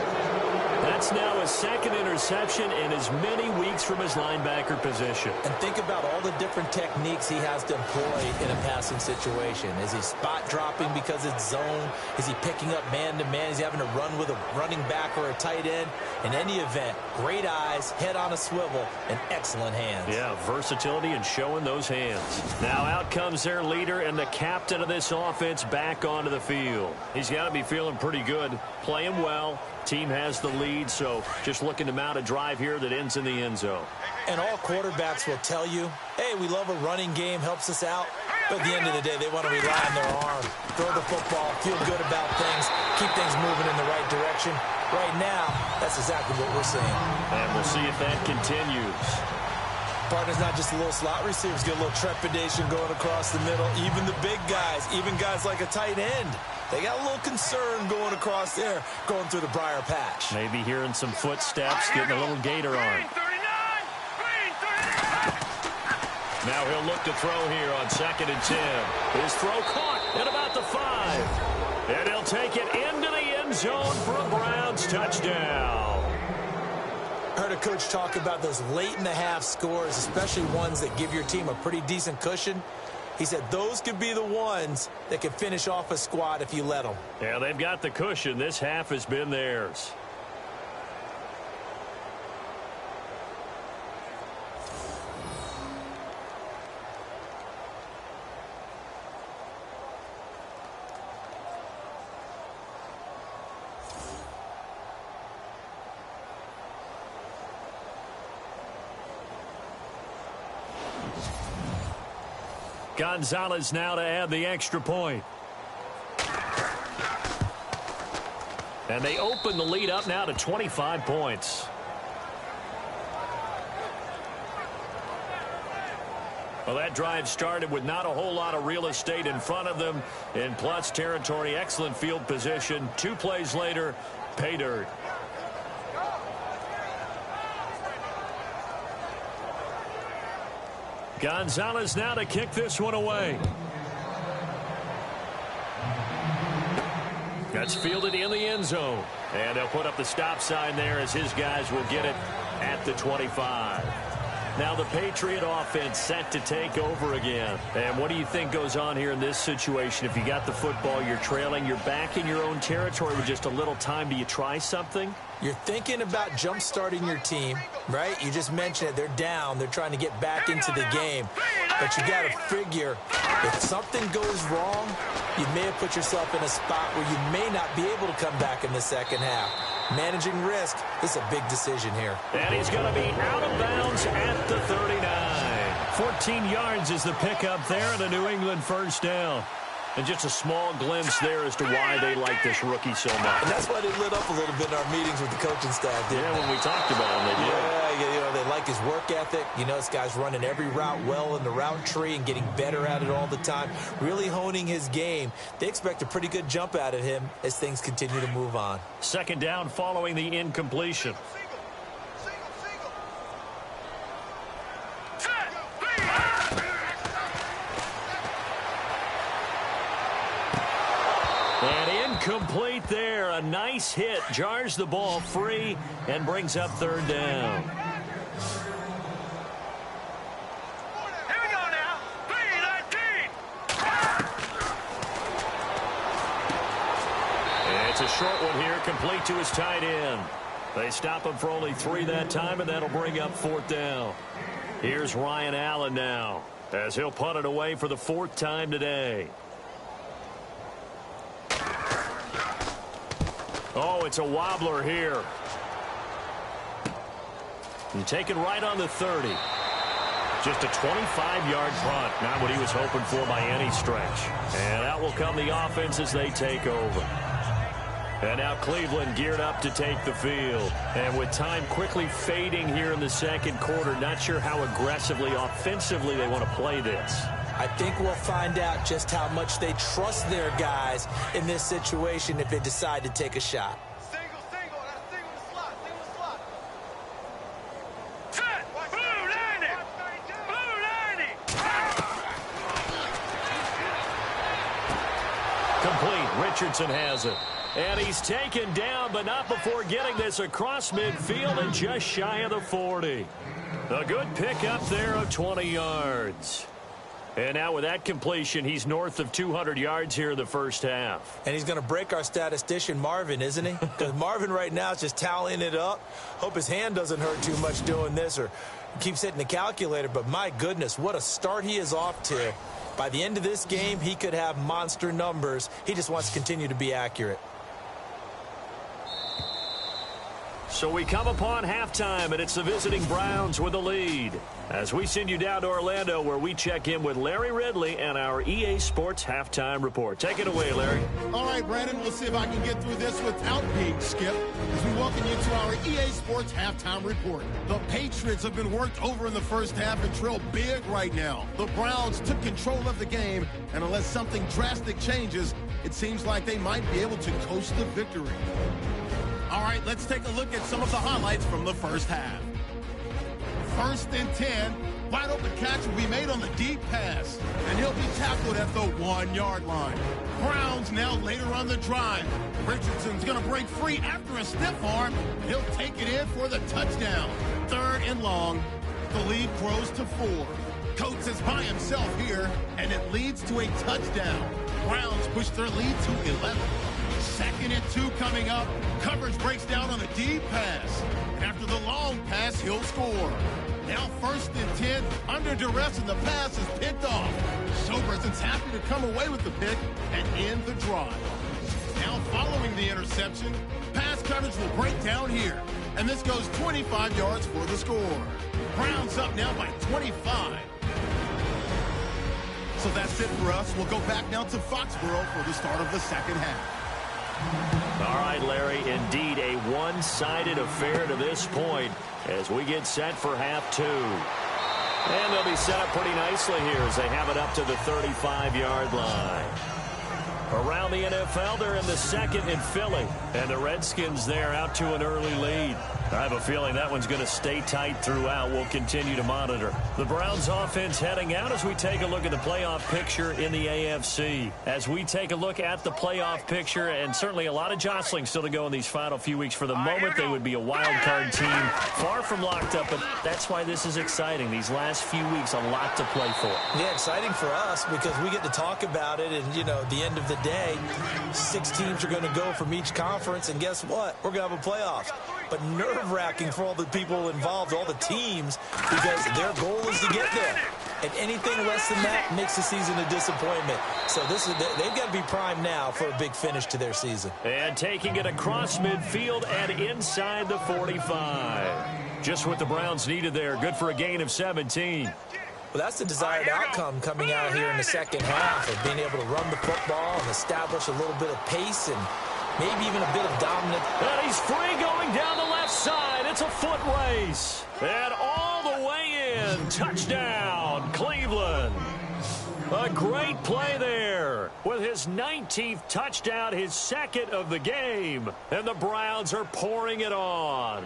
That's now his 2nd interception in as many weeks from his linebacker position. And think about all the different techniques he has to employ in a passing situation. Is he spot dropping because it's zone? Is he picking up man-to-man? Is he having to run with a running back or a tight end? In any event, great eyes, head on a swivel, and excellent hands. Yeah, versatility and showing those hands. Now out comes their leader and the captain of this offense back onto the field. He's got to be feeling pretty good, playing well. Team has the lead, so just looking to mount a drive here that ends in the end zone. And all quarterbacks will tell you, hey, we love a running game, helps us out. But at the end of the day, they want to rely on their arm, throw the football, feel good about things, keep things moving in the right direction. Right now, that's exactly what we're seeing. And we'll see if that continues. Partner's not just a little slot receivers, get a little trepidation going across the middle. Even the big guys, even guys like a tight end, they got a little concern going across there, going through the briar patch. Maybe hearing some footsteps, getting a little gator on. Now he'll look to throw here on 2nd and 10. His throw caught at about the 5. And he'll take it into the end zone for a Browns touchdown. Heard a coach talk about those late-in-the-half scores, especially ones that give your team a pretty decent cushion. He said those could be the ones that could finish off a squad if you let them. Yeah, they've got the cushion. This half has been theirs. Gonzalez now to add the extra point. And they open the lead up now to 25 points. Well, that drive started with not a whole lot of real estate in front of them in plus territory. Excellent field position. 2 plays later, pay dirt. Gonzalez now to kick this one away. That's fielded in the end zone. And they'll put up the stop sign there as his guys will get it at the 25. Now the Patriot offense set to take over again. And what do you think goes on here in this situation? If you got the football, you're trailing, you're back in your own territory with just a little time. Do you try something? You're thinking about jump-starting your team, right? You just mentioned it. They're down. They're trying to get back into the game. But you got to figure if something goes wrong, you may have put yourself in a spot where you may not be able to come back in the second half. Managing risk is a big decision here. And he's going to be out of bounds at the 39. 14 yards is the pickup there and a New England first down. And just a small glimpse there as to why they like this rookie so much. And that's why they lit up a little bit in our meetings with the coaching staff. Yeah, when we talked about him, they did. Yeah, they like his work ethic. You know, this guy's running every route well in the route tree and getting better at it all the time. Really honing his game. They expect a pretty good jump out of him as things continue to move on. Second down following the incompletion. And incomplete there. A nice hit. Jars the ball free and brings up third down. Here we go now. 3-19. And it's a short one here, complete to his tight end. They stop him for only 3 that time, and that'll bring up fourth down. Here's Ryan Allen now, as he'll punt it away for the 4th time today. Oh, it's a wobbler here. You take it right on the 30. Just a 25-yard punt. Not what he was hoping for by any stretch. And out will come the offense as they take over. And now Cleveland geared up to take the field. And with time quickly fading here in the second quarter, not sure how aggressively, offensively they want to play this. I think we'll find out just how much they trust their guys in this situation if they decide to take a shot. Single. That's single in the slot. Single slot. Set. Blue 90. Blue 90. Complete. Richardson has it. And he's taken down, but not before getting this across midfield and just shy of the 40. A good pickup there of 20 yards. And now with that completion, he's north of 200 yards here in the first half. And he's going to break our statistician, Marvin, isn't he? Because Marvin right now is just tallying it up. Hope his hand doesn't hurt too much doing this or keeps hitting the calculator. But my goodness, what a start he is off to. By the end of this game, he could have monster numbers. He just wants to continue to be accurate. So we come upon halftime, and it's the visiting Browns with the lead. As we send you down to Orlando, where we check in with Larry Ridley and our EA Sports Halftime Report. Take it away, Larry. All right, Brandon, we'll see if I can get through this without being skipped as we welcome you to our EA Sports Halftime Report. The Patriots have been worked over in the first half and trail big right now. The Browns took control of the game, and unless something drastic changes, it seems like they might be able to coast to victory. All right, let's take a look at some of the highlights from the first half. 1st and 10, wide open catch will be made on the deep pass, and he'll be tackled at the 1-yard line. Browns now later on the drive. Richardson's going to break free after a stiff arm. He'll take it in for the touchdown. 3rd and long, the lead grows to 4. Coates is by himself here, and it leads to a touchdown. Browns push their lead to 11. 2nd and 2 coming up. Coverage breaks down on a deep pass. And after the long pass, he'll score. Now 1st and 10, under duress, and the pass is picked off. Soberson's happy to come away with the pick and end the drive. Now following the interception, pass coverage will break down here. And this goes 25 yards for the score. Browns up now by 25. So that's it for us. We'll go back now to Foxborough for the start of the second half. All right, Larry, indeed a one-sided affair to this point as we get set for half two. And they'll be set up pretty nicely here as they have it up to the 35-yard line. Around the NFL, they're in the second in Philly. And the Redskins there out to an early lead. I have a feeling that one's going to stay tight throughout. We'll continue to monitor. The Browns offense heading out as we take a look at the playoff picture in the AFC. As we take a look at the playoff picture, and certainly a lot of jostling still to go in these final few weeks. For the moment, they would be a wild card team, far from locked up, but that's why this is exciting. These last few weeks, a lot to play for. Yeah, exciting for us because we get to talk about it, and, you know, at the end of the day, 6 teams are going to go from each conference, and guess what? We're going to have a playoff. But nerve-wracking for all the people involved, all the teams, because their goal is to get there. And anything less than that makes the season a disappointment. So they've got to be primed now for a big finish to their season. And taking it across midfield and inside the 45. Just what the Browns needed there. Good for a gain of 17. Well, that's the desired outcome coming out here in the second half of being able to run the football and establish a little bit of pace and maybe even a bit of dominance. And he's free going down the left side. It's a foot race. And all the way in. Touchdown, Cleveland. A great play there with his 19th touchdown, his second of the game. And the Browns are pouring it on.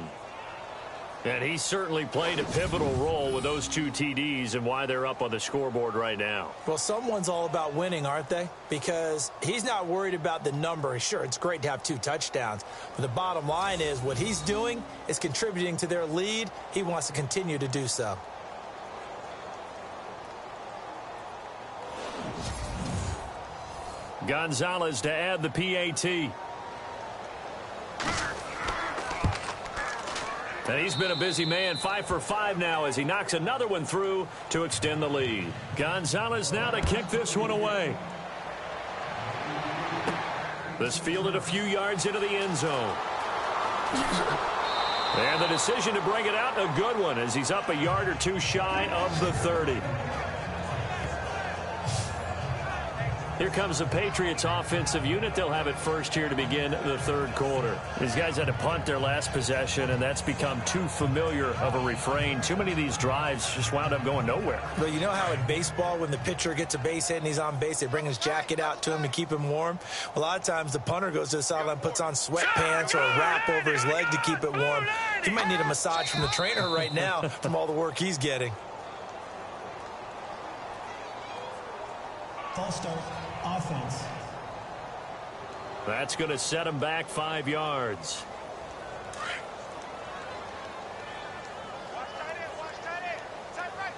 And he certainly played a pivotal role with those 2 TDs and why they're up on the scoreboard right now. Well, someone's all about winning, aren't they? Because he's not worried about the number. Sure, it's great to have 2 touchdowns. But the bottom line is what he's doing is contributing to their lead. He wants to continue to do so. Gonzalez to add the PAT. And he's been a busy man, 5 for 5 now as he knocks another one through to extend the lead. Gonzalez now to kick this one away. This fielded a few yards into the end zone. And the decision to bring it out, a good one as he's up a yard or 2 shy of the 30. Here comes the Patriots offensive unit. They'll have it first here to begin the third quarter. These guys had to punt their last possession, and that's become too familiar of a refrain. Too many of these drives just wound up going nowhere. But you know how in baseball, when the pitcher gets a base hit and he's on base, they bring his jacket out to him to keep him warm? A lot of times the punter goes to the sideline, puts on sweatpants or a wrap over his leg to keep it warm. He might need a massage from the trainer right now from all the work he's getting. False start. Offense. That's going to set him back 5 yards. Watch tight end. Side right.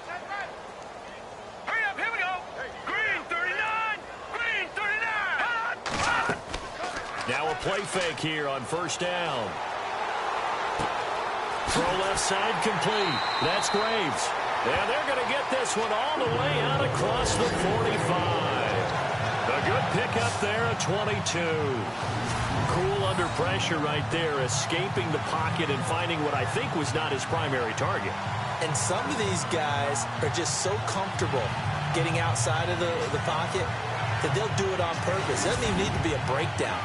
Hurry up, here we go. Green 39. Green 39. Now a play fake here on first down. Throw left side complete. That's Graves. And they're going to get this one all the way out across the 45. A good pickup there at 22. Cool under pressure right there, escaping the pocket and finding what I think was not his primary target. And some of these guys are just so comfortable getting outside of the pocket that they'll do it on purpose. It doesn't even need to be a breakdown.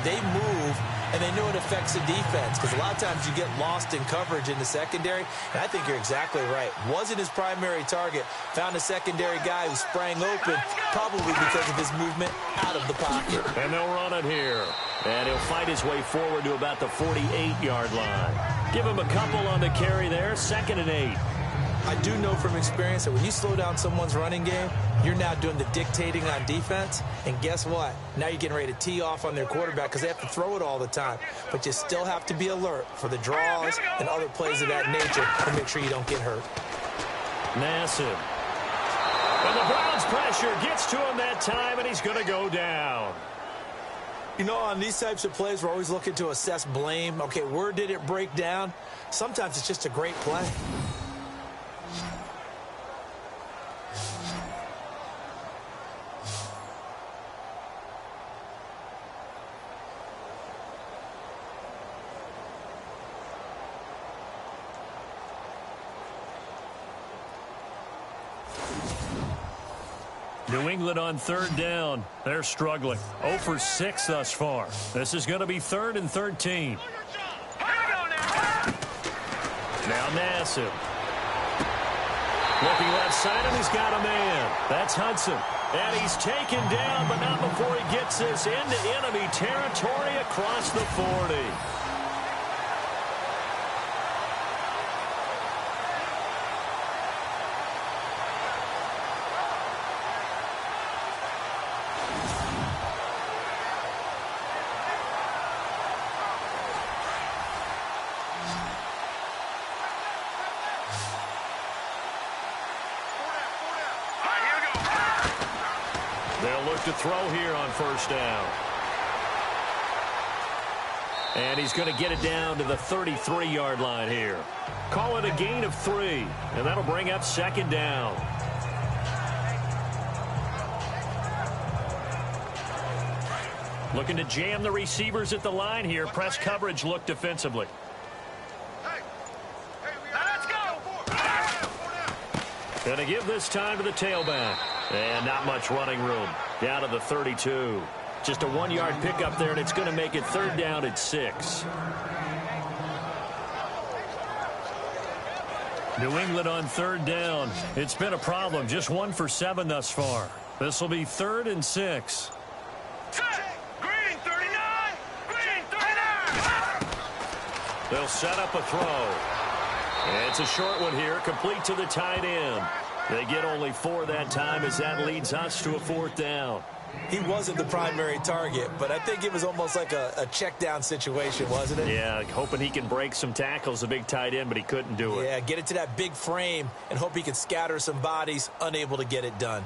They move, and they know it affects the defense because a lot of times you get lost in coverage in the secondary, and I think you're exactly right. Wasn't his primary target. Found a secondary guy who sprang open, probably because of his movement out of the pocket. And they'll run it here. And he'll fight his way forward to about the 48-yard line. Give him a couple on the carry there, 2nd and 8. I do know from experience that when you slow down someone's running game, you're now doing the dictating on defense. And guess what? Now you're getting ready to tee off on their quarterback because they have to throw it all the time. But you still have to be alert for the draws and other plays of that nature to make sure you don't get hurt. Nassib. And the Browns pressure gets to him that time, and he's going to go down. You know, on these types of plays, we're always looking to assess blame. Okay, where did it break down? Sometimes it's just a great play. New England on third down. They're struggling. 0 for 6 thus far. This is going to be 3rd and 13. Now Nassib. Looking left side, and he's got a man. That's Hudson. And he's taken down, but not before he gets this into enemy territory across the 40. They'll look to throw here on first down. And he's going to get it down to the 33-yard line here. Call it a gain of 3, and that'll bring up second down. Looking to jam the receivers at the line here. Press coverage look defensively. Going to give this time to the tailback. And not much running room. Down to the 32. Just a 1-yard pickup there, and it's going to make it 3rd down at 6. New England on 3rd down. It's been a problem. Just 1 for 7 thus far. This will be 3rd and 6. Green 39! Green 39! They'll set up a throw. And it's a short one here, complete to the tight end. They get only 4 that time as that leads us to a 4th down. He wasn't the primary target, but I think it was almost like a check down situation, wasn't it? Yeah, hoping he can break some tackles, a big tight end, but he couldn't do it. Yeah, get it to that big frame and hope he can scatter some bodies, unable to get it done.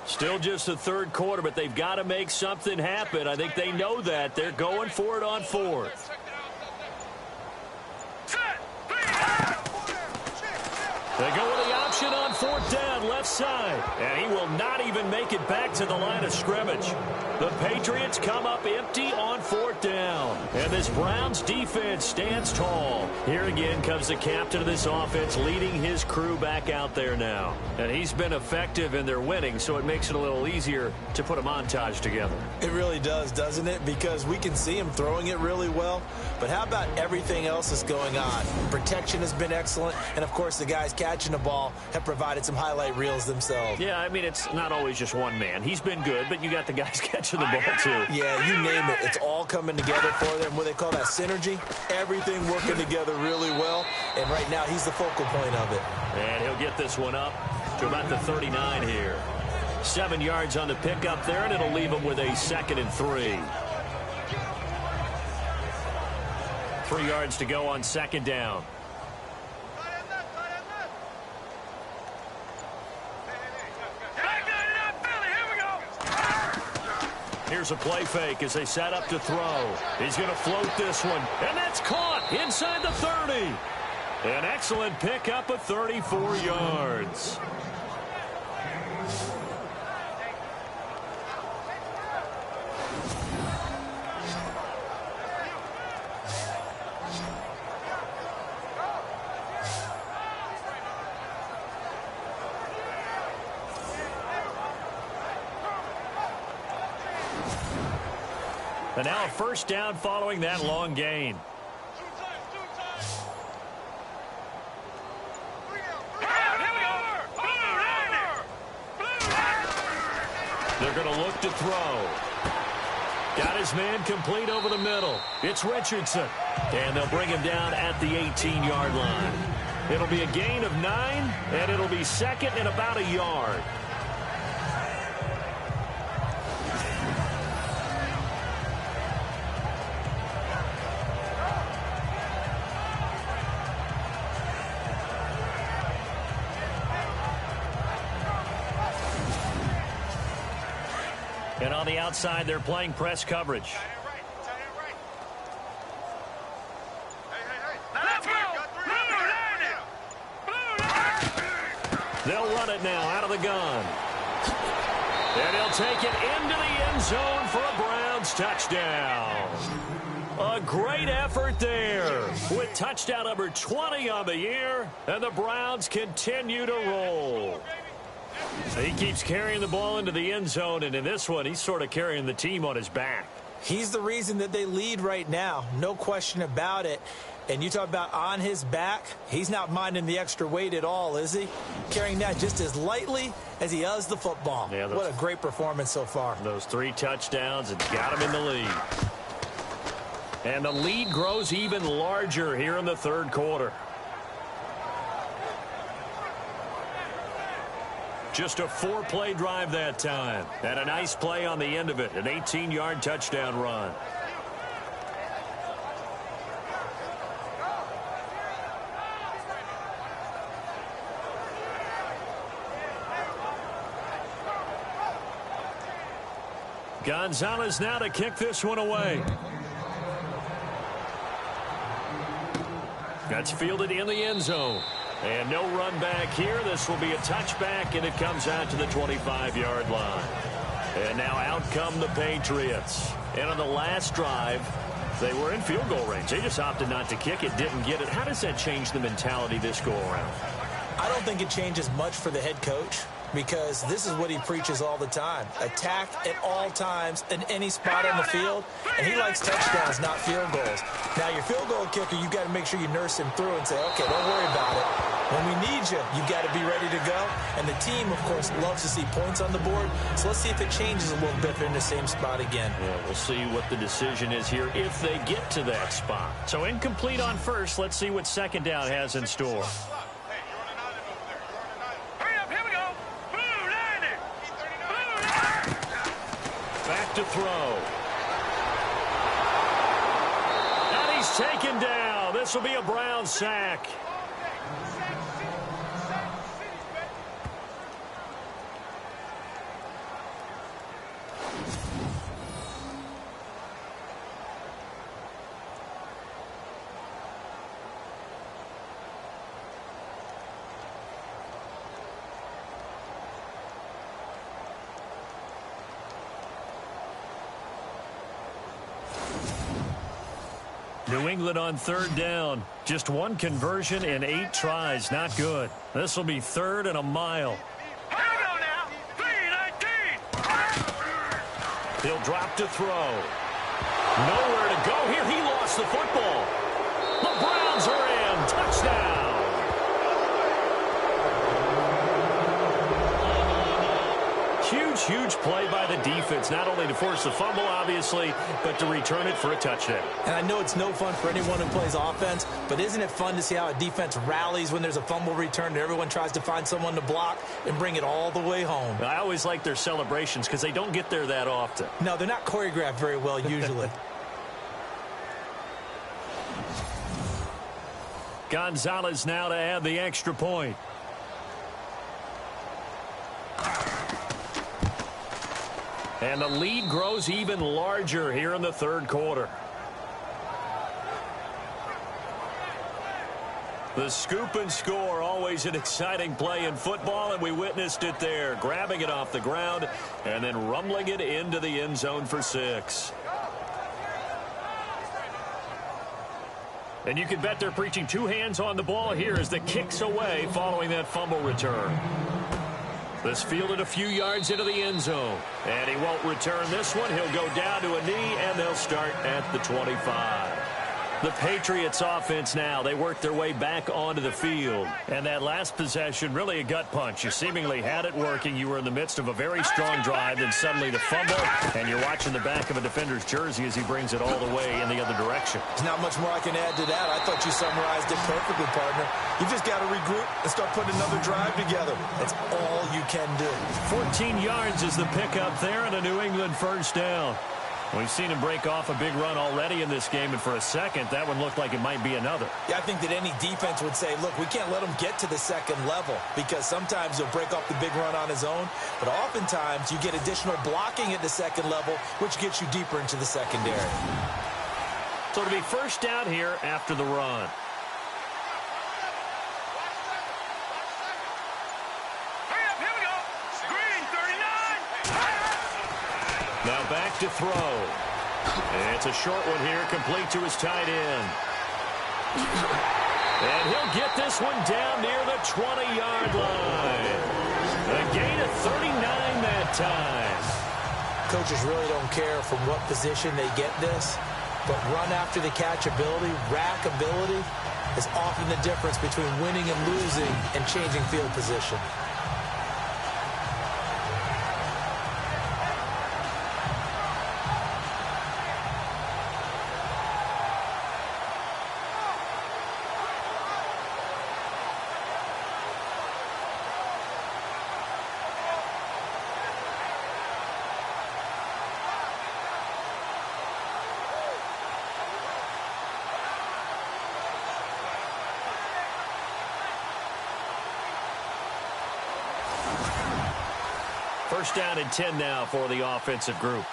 Still just the 3rd quarter, but they've got to make something happen. I think they know that. They're going for it on 4th. They go with the option on 4th down, left side. And he will not even make it back to the line of scrimmage. The Patriots come up empty on 4th down. And this Browns defense stands tall. Here again comes the captain of this offense leading his crew back out there now. And he's been effective in their winning, so it makes it a little easier to put a montage together. It really does, doesn't it? Because we can see him throwing it really well. But how about everything else that's going on? Protection has been excellent. And, of course, the guys catching the ball have provided some highlight reels themselves. Yeah, I mean, it's not always just one man. He's been good, but you got the guys catching the ball, too. Yeah, you name it. It's all coming together for them. What they call that synergy. Everything working together really well. And right now, he's the focal point of it. And he'll get this one up to about the 39 here. 7 yards on the pickup there, and it'll leave him with a 2nd and 3. 3 yards to go on 2nd down. Here's a play fake as they set up to throw. He's going to float this one, and that's caught inside the 30. An excellent pickup of 34 yards. And now a 1st down following that long gain. They're going to look to throw. Got his man complete over the middle. It's Richardson. And they'll bring him down at the 18-yard line. It'll be a gain of 9, and it'll be 2nd and about a yard. And on the outside, they're playing press coverage. They'll run it now out of the gun. And he'll take it into the end zone for a Browns Browns touchdown. A great effort there with touchdown number 20 on the year, and the Browns continue to roll. He keeps carrying the ball into the end zone, and in this one, he's sort of carrying the team on his back. He's the reason that they lead right now, no question about it. And you talk about on his back, he's not minding the extra weight at all, is he? Carrying that just as lightly as he does the football. Yeah, what a great performance so far. Those 3 touchdowns and got him in the lead. And the lead grows even larger here in the third quarter. Just a 4-play drive that time. And a nice play on the end of it. An 18-yard touchdown run. Gonzalez now to kick this one away. That's fielded in the end zone. And no run back here. This will be a touchback, and it comes out to the 25-yard line. And now out come the Patriots. And on the last drive, they were in field goal range. They just opted not to kick it, didn't get it. How does that change the mentality this go-around? I don't think it changes much for the head coach, because this is what he preaches all the time. Attack at all times in any spot on the field, and he likes touchdowns, not field goals. Now, your field goal kicker, you've got to make sure you nurse him through and say, okay, don't worry about it. When we need you, you've got to be ready to go. And the team, of course, loves to see points on the board, so let's see if it changes a little bit if they're in the same spot again. Yeah, we'll see what the decision is here if they get to that spot. So incomplete on first. Let's see what second down has in store. Back to throw. And he's taken down. This will be a Brown sack. New England on third down. Just one conversion in 8 tries. Not good. This will be 3rd and a mile. Here we go now. 3-19. He'll drop to throw. Nowhere to go here. He lost the football. The Browns are in. Touchdown. Huge play by the defense, not only to force the fumble, obviously, but to return it for a touchdown. And I know it's no fun for anyone who plays offense, but isn't it fun to see how a defense rallies when there's a fumble return and everyone tries to find someone to block and bring it all the way home? I always like their celebrations because they don't get there that often. No, they're not choreographed very well usually. Gonzalez now to add the extra point. And the lead grows even larger here in the third quarter. The scoop and score, always an exciting play in football, and we witnessed it there. Grabbing it off the ground and then rumbling it into the end zone for 6. And you can bet they're preaching 2 hands on the ball here as the kick's away following that fumble return. This fielded a few yards into the end zone. And he won't return this one. He'll go down to a knee, and they'll start at the 25. The Patriots offense now, they work their way back onto the field. And that last possession, really a gut punch. You seemingly had it working. You were in the midst of a very strong drive, then suddenly the fumble, and you're watching the back of a defender's jersey as he brings it all the way in the other direction. There's not much more I can add to that. I thought you summarized it perfectly, partner. You just got to regroup and start putting another drive together. That's all you can do. 14 yards is the pickup there, and a New England first down. We've seen him break off a big run already in this game, and for a second, that one looked like it might be another. Yeah, I think that any defense would say, look, we can't let him get to the second level, because sometimes he'll break off the big run on his own, but oftentimes you get additional blocking at the second level, which gets you deeper into the secondary. So it'll be first down here after the run. Here we go. Green 39. Now back to throw. It's a short one here, complete to his tight end. And he'll get this one down near the 20-yard line. A gain of 39 that time. Coaches really don't care from what position they get this, but run after the catch ability, rack ability, is often the difference between winning and losing and changing field position. First down and 10 now for the offensive group.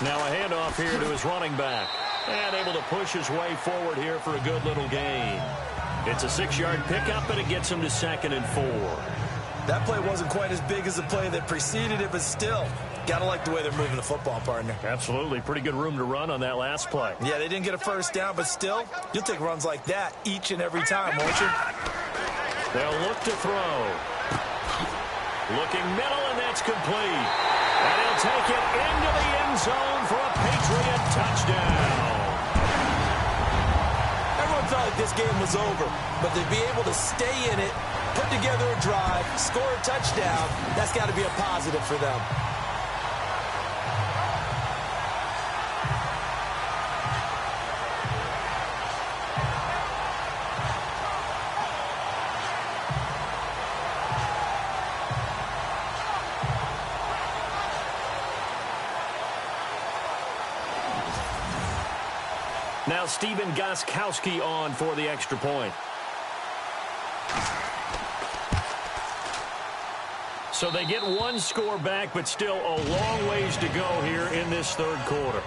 Now a handoff here to his running back. And able to push his way forward here for a good little gain. It's a 6-yard pickup, and it gets him to 2nd and 4. That play wasn't quite as big as the play that preceded it, but still, gotta like the way they're moving the football, partner. Absolutely. Pretty good room to run on that last play. Yeah, they didn't get a first down, but still, you'll take runs like that each and every time, won't you? They'll look to throw. Looking middle, and that's complete. And he'll take it into the end zone for a Patriot touchdown. Everyone felt like this game was over, but to be able to stay in it, put together a drive, score a touchdown, that's got to be a positive for them. Now Steven Gostkowski on for the extra point. So they get one score back, but still a long ways to go here in this third quarter.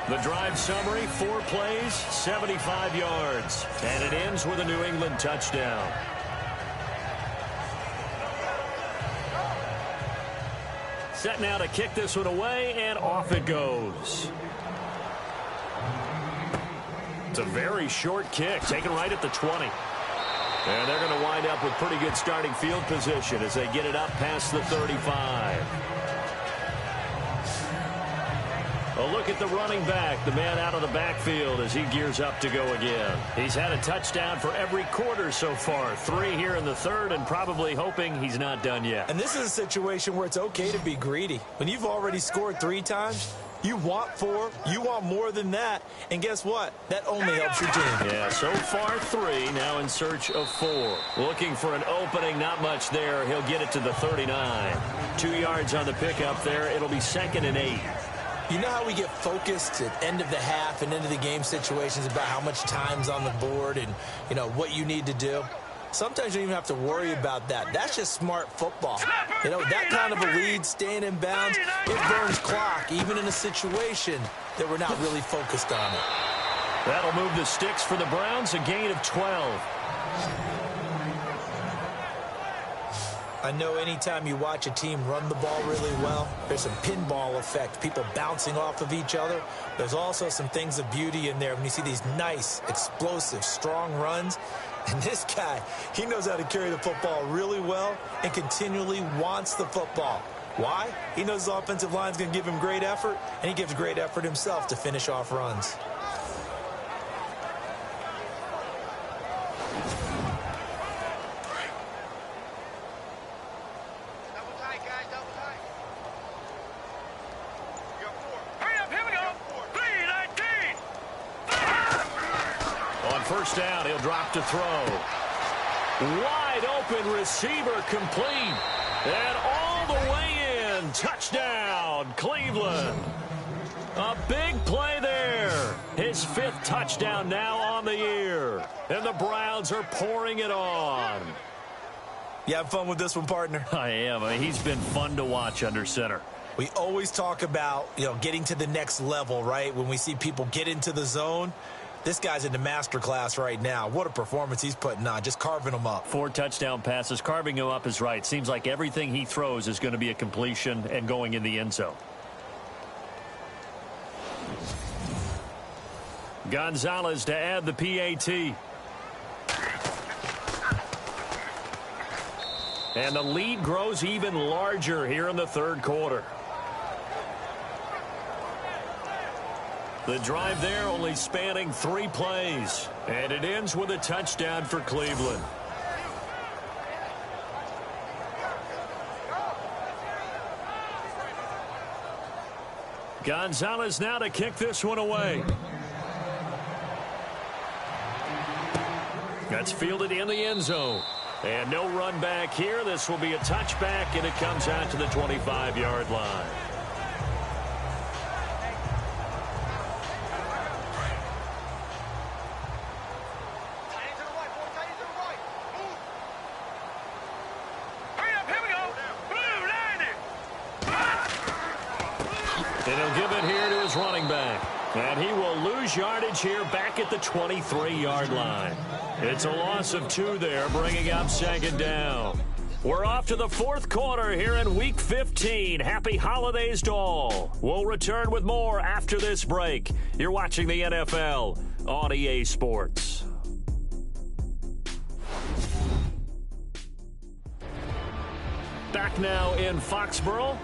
The drive summary, 4 plays, 75 yards. And it ends with a New England touchdown. Set now to kick this one away, and off it goes. It's a very short kick, taken right at the 20. And they're going to wind up with pretty good starting field position as they get it up past the 35. A look at the running back, the man out of the backfield as he gears up to go again. He's had a touchdown for every quarter so far. 3 here in the third, and probably hoping he's not done yet. And this is a situation where it's okay to be greedy. When you've already scored 3 times, you want 4, you want more than that, and guess what? That only helps your team. Yeah, so far 3, now in search of 4. Looking for an opening, not much there. He'll get it to the 39. 2 yards on the pickup there. It'll be 2nd and 8. You know how we get focused at end of the half and end of the game situations about how much time's on the board and, you know, what you need to do? Sometimes you don't even have to worry about that. That's just smart football. You know, that kind of a lead, staying in bounds, it burns clock, even in a situation that we're not really focused on it. That'll move the sticks for the Browns, a gain of 12. I know anytime you watch a team run the ball really well, there's some pinball effect, people bouncing off of each other. There's also some things of beauty in there when you see these nice, explosive, strong runs. And this guy, he knows how to carry the football really well and continually wants the football. Why? He knows his offensive line's going to give him great effort, and he gives great effort himself to finish off runs. Double tight, guys, double tight. You got 4. Hurry up, here we go. 3-19. On first down, he'll drop to throw. Wide open receiver complete. And all the way in. Touchdown, Cleveland. A big play there. His 5th touchdown now on the year. And the Browns are pouring it on. You have fun with this one, partner? I am. I mean, he's been fun to watch under center. We always talk about, you know, getting to the next level, right? When we see people get into the zone. This guy's in the master class right now. What a performance he's putting on, just carving them up. 4 touchdown passes. Carving him up is right. Seems like everything he throws is going to be a completion and going in the end zone. Gonzalez to add the PAT. And the lead grows even larger here in the third quarter. The drive there only spanning 3 plays. And it ends with a touchdown for Cleveland. Gonzalez now to kick this one away. That's fielded in the end zone. And no run back here. This will be a touchback, and it comes out to the 25-yard line. And he'll give it here to his running back. And he will lose yardage here back at the 23-yard line. It's a loss of 2 there, bringing up second down. We're off to the fourth quarter here in Week 15. Happy holidays to all. We'll return with more after this break. You're watching the NFL on EA Sports. Back now in Foxborough.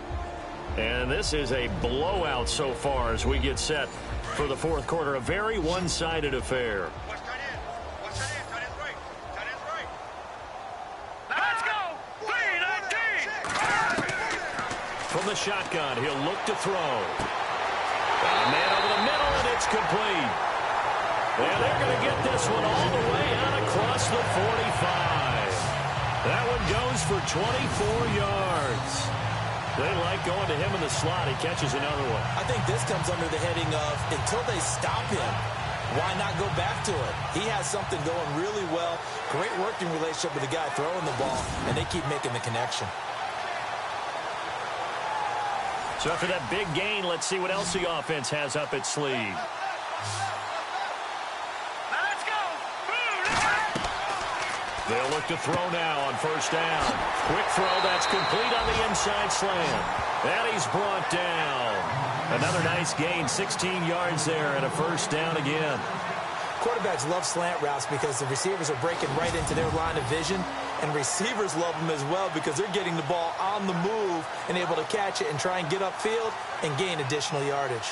And this is a blowout so far as we get set for the fourth quarter. A very one-sided affair. Watch tight end. Watch tight end. Tight end's right. Tight end's right. Let's go. 3-19. From the shotgun, he'll look to throw. And a man over the middle, and it's complete. And they're going to get this one all the way out across the 45. That one goes for 24 yards. They like going to him in the slot. He catches another one. I think this comes under the heading of until they stop him, why not go back to it? He has something going really well. Great working relationship with the guy throwing the ball, and they keep making the connection. So after that big gain, let's see what else the offense has up its sleeve. Let's go. They'll look to throw now on first down. Quick throw, that's complete on the inside slant. And he's brought down. Another nice gain, 16 yards there, and a first down again. Quarterbacks love slant routes because the receivers are breaking right into their line of vision, and receivers love them as well because they're getting the ball on the move and able to catch it and try and get upfield and gain additional yardage.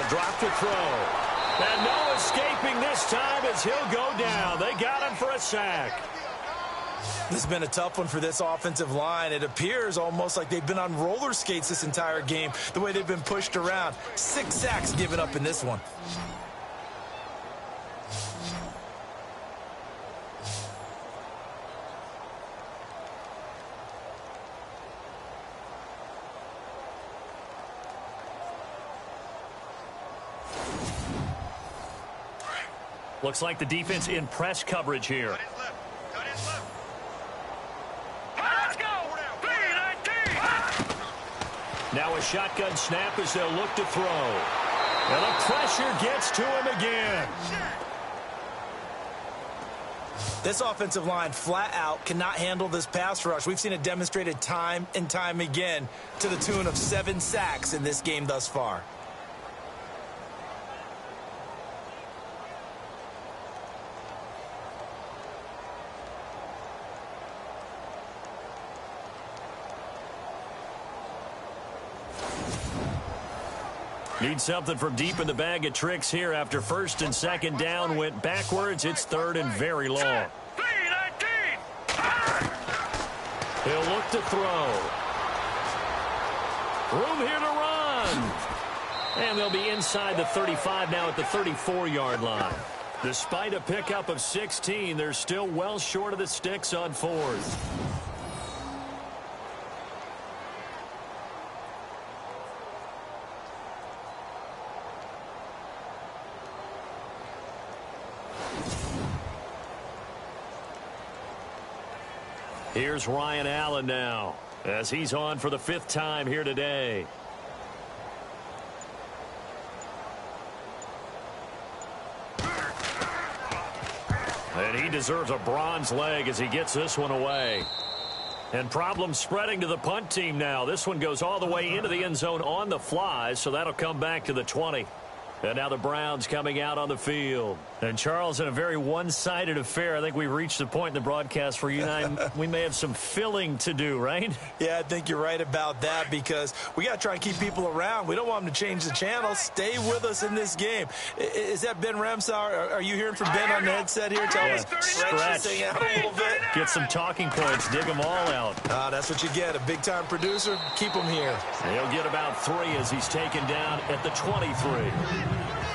Drop to throw. And no escaping this time as he'll go down. They got him for a sack. This has been a tough one for this offensive line. It appears almost like they've been on roller skates this entire game, the way they've been pushed around. 6 sacks given up in this one. Looks like the defense in press coverage here. Let's go. 3-19. Now a shotgun snap as they'll look to throw. And the pressure gets to him again. This offensive line flat out cannot handle this pass rush. We've seen it demonstrated time and time again to the tune of 7 sacks in this game thus far. Need something from deep in the bag of tricks here after first and second down went backwards. It's third and very long. 3-19. He'll look to throw. Room here to run. And they'll be inside the 35 now at the 34-yard line. Despite a pickup of 16, they're still well short of the sticks on fourth. Here's Ryan Allen now, as he's on for the 5th time here today. And he deserves a bronze leg as he gets this one away. And problems spreading to the punt team now. This one goes all the way into the end zone on the fly, so that'll come back to the 20. And now the Browns coming out on the field. And, Charles, in a very one-sided affair, I think we've reached the point in the broadcast where you and I, we may have some filling to do, right? Yeah, I think you're right about that because we got to try and keep people around. We don't want them to change the channel. Stay with us in this game. Is that Ben Ramsauer? Are you hearing from Ben on the headset here? Tell us, stretch this thing out a little bit. Get some talking points. Dig them all out. That's what you get. A big-time producer. Keep him here. He'll get about 3 as he's taken down at the 23.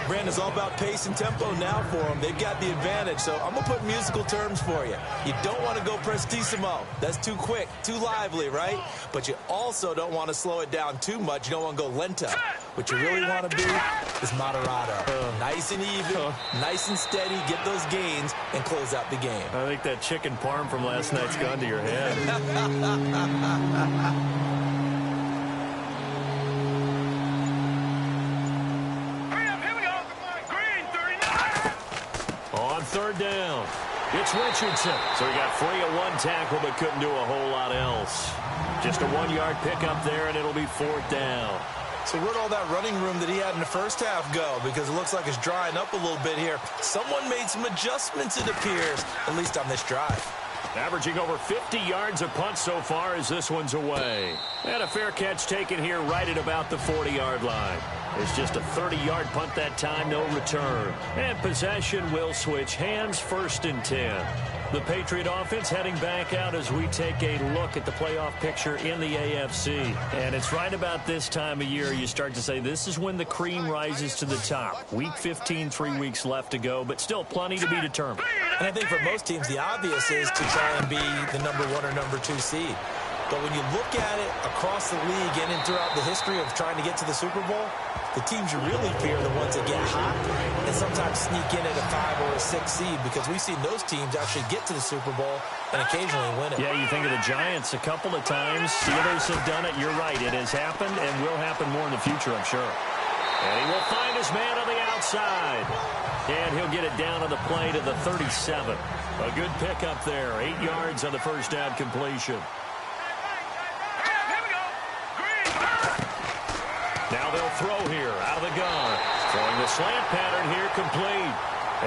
Brandon's all about pace and tempo now for them. They've got the advantage, so I'm going to put musical terms for you. You don't want to go prestissimo. That's too quick, too lively, right? But you also don't want to slow it down too much. You don't want to go lento. What you really want to be is moderato. Nice and even, nice and steady, get those gains, and close out the game. I think that chicken parm from last night's gone to your head. Third down. It's Richardson. So he got free of one tackle but couldn't do a whole lot else. Just a 1-yard pickup there, and it'll be 4th down. So where'd all that running room that he had in the first half go? Because it looks like it's drying up a little bit here. Someone made some adjustments, it appears, at least on this drive. Averaging over 50 yards a punt so far as this one's away. And a fair catch taken here right at about the 40-yard line. It's just a 30-yard punt that time, no return. And possession will switch hands, 1st and 10. The Patriot offense heading back out as we take a look at the playoff picture in the AFC. And it's right about this time of year you start to say this is when the cream rises to the top. Week 15, 3 weeks left to go, but still plenty to be determined. And I think for most teams, the obvious is to try and be the number 1 or number 2 seed. But when you look at it across the league and throughout the history of trying to get to the Super Bowl, the teams you really fear are the ones that get hot and sometimes sneak in at a 5 or a 6 seed because we've seen those teams actually get to the Super Bowl and occasionally win it. Yeah, you think of the Giants a couple of times. Steelers have done it. You're right. It has happened and will happen more in the future, I'm sure. And he will find his man on the outside. And he'll get it down on the play to the 37. A good pickup there. 8 yards on the first down completion. Now they'll throw here out of the gun. Throwing the slant pattern here complete.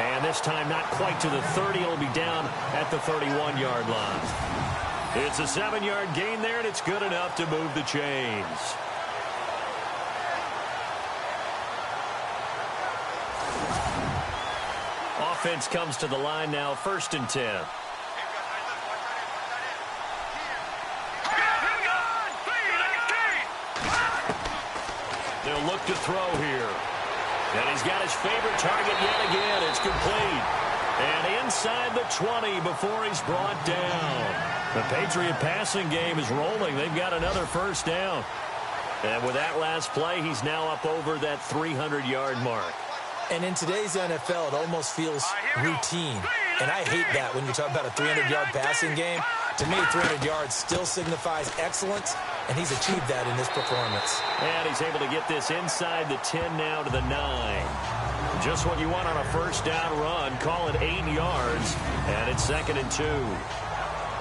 And this time not quite to the 30. It'll be down at the 31-yard line. It's a 7-yard gain there, and it's good enough to move the chains. Offense comes to the line now, 1st and 10. They'll look to throw here. And he's got his favorite target yet again. It's complete. And inside the 20 before he's brought down. The Patriot passing game is rolling. They've got another first down. And with that last play, he's now up over that 300-yard mark. And in today's NFL, it almost feels routine. And I hate that when you talk about a 300-yard passing game. To me, 300 yards still signifies excellence, and he's achieved that in this performance. And he's able to get this inside the 10 now to the 9. Just what you want on a first down run. Call it 8 yards, and it's 2nd and 2.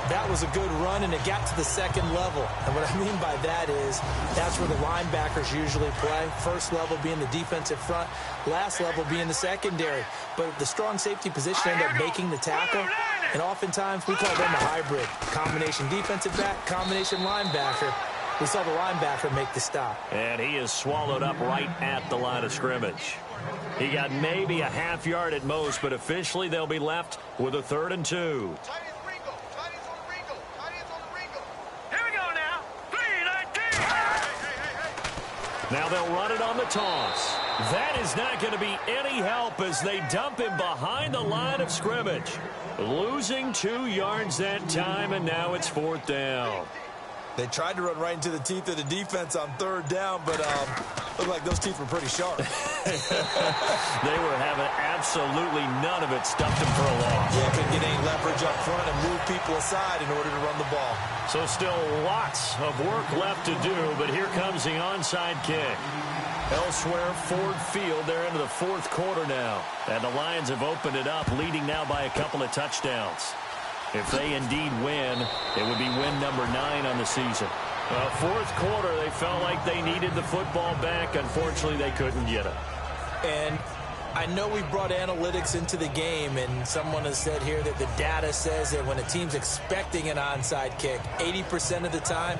That was a good run, and it got to the second level. And what I mean by that is that's where the linebackers usually play. First level being the defensive front, last level being the secondary. But the strong safety position ended up making the tackle, and oftentimes we call them a hybrid. Combination defensive back, combination linebacker. We saw the linebacker make the stop. And he is swallowed up right at the line of scrimmage. He got maybe a half yard at most, but officially they'll be left with a 3rd and 2. Now they'll run it on the toss. That is not going to be any help as they dump him behind the line of scrimmage. Losing 2 yards that time, and now it's 4th down. They tried to run right into the teeth of the defense on third down, but looked like those teeth were pretty sharp. They were having absolutely none of it. Stuffed them for a loss. Yeah, couldn't get any leverage up front and move people aside in order to run the ball. So still lots of work left to do, but here comes the onside kick. Elsewhere, Ford Field, they're into the fourth quarter now. And the Lions have opened it up, leading now by a couple of touchdowns. If they indeed win, it would be win number 9 on the season. Fourth quarter, they felt like they needed the football back. Unfortunately, they couldn't get it. And I know we brought analytics into the game, and someone has said here that the data says that when a team's expecting an onside kick, 80% of the time,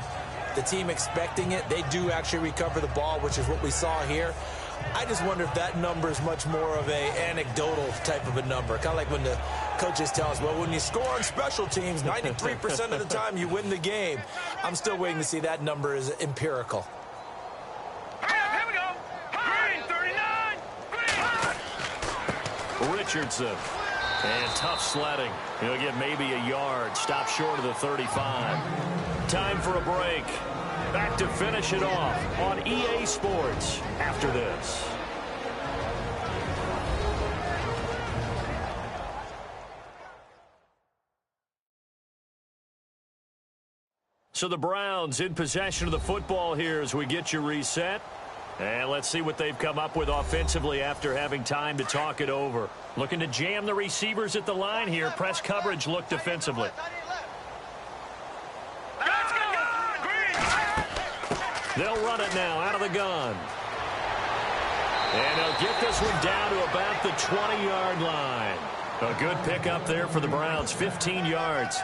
the team expecting it, they do actually recover the ball, which is what we saw here. I just wonder if that number is much more of a anecdotal type of a number. Kind of like when the coaches tell us, well, when you score on special teams, 93% of the time you win the game. I'm still waiting to see that number is empirical. Here we go. Green 39. Green. Richardson. And tough sledding. He'll get maybe a yard. Stop short of the 35. Time for a break. Back to finish it off on EA Sports after this. So the Browns in possession of the football here as we get you reset. And let's see what they've come up with offensively after having time to talk it over. Looking to jam the receivers at the line here. Press coverage look defensively. They'll run it now out of the gun. And they'll get this one down to about the 20-yard line. A good pickup there for the Browns, 15 yards.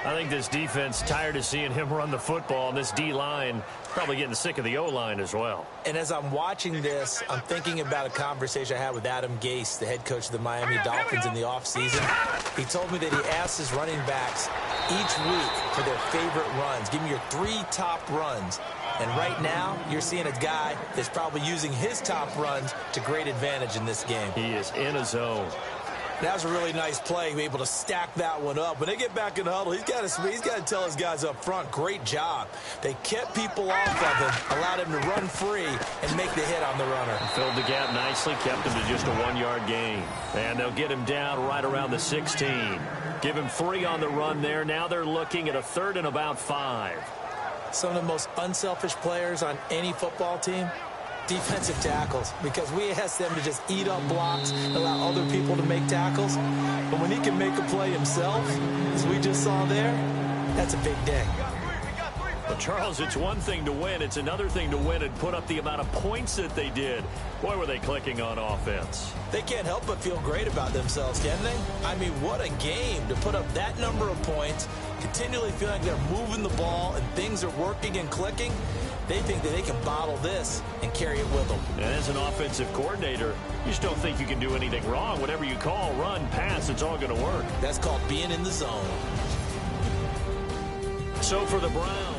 I think this defense tired of seeing him run the football, and this D-line probably getting sick of the O-line as well. And as I'm watching this, I'm thinking about a conversation I had with Adam Gase, the head coach of the Miami Dolphins in the offseason. He told me that he asked his running backs each week for their favorite runs. Give me your 3 top runs. And right now, you're seeing a guy that's probably using his top runs to great advantage in this game. He is in a zone. That was a really nice play, be able to stack that one up. When they get back in the huddle, he's got to tell his guys up front, great job. They kept people off of him, allowed him to run free and make the hit on the runner. Filled the gap nicely, kept him to just a 1-yard gain. And they'll get him down right around the 16. Give him 3 on the run there. Now they're looking at a 3rd and about 5. Some of the most unselfish players on any football team, defensive tackles, because we ask them to just eat up blocks, allow other people to make tackles. But when he can make a play himself, as we just saw there, that's a big day. Well, Charles, it's one thing to win. It's another thing to win and put up the amount of points that they did. Boy, were they clicking on offense. They can't help but feel great about themselves, can they? I mean, what a game to put up that number of points, continually feeling like they're moving the ball and things are working and clicking. They think that they can bottle this and carry it with them. And as an offensive coordinator, you just don't think you can do anything wrong. Whatever you call, run, pass, it's all going to work. That's called being in the zone. So for the Browns,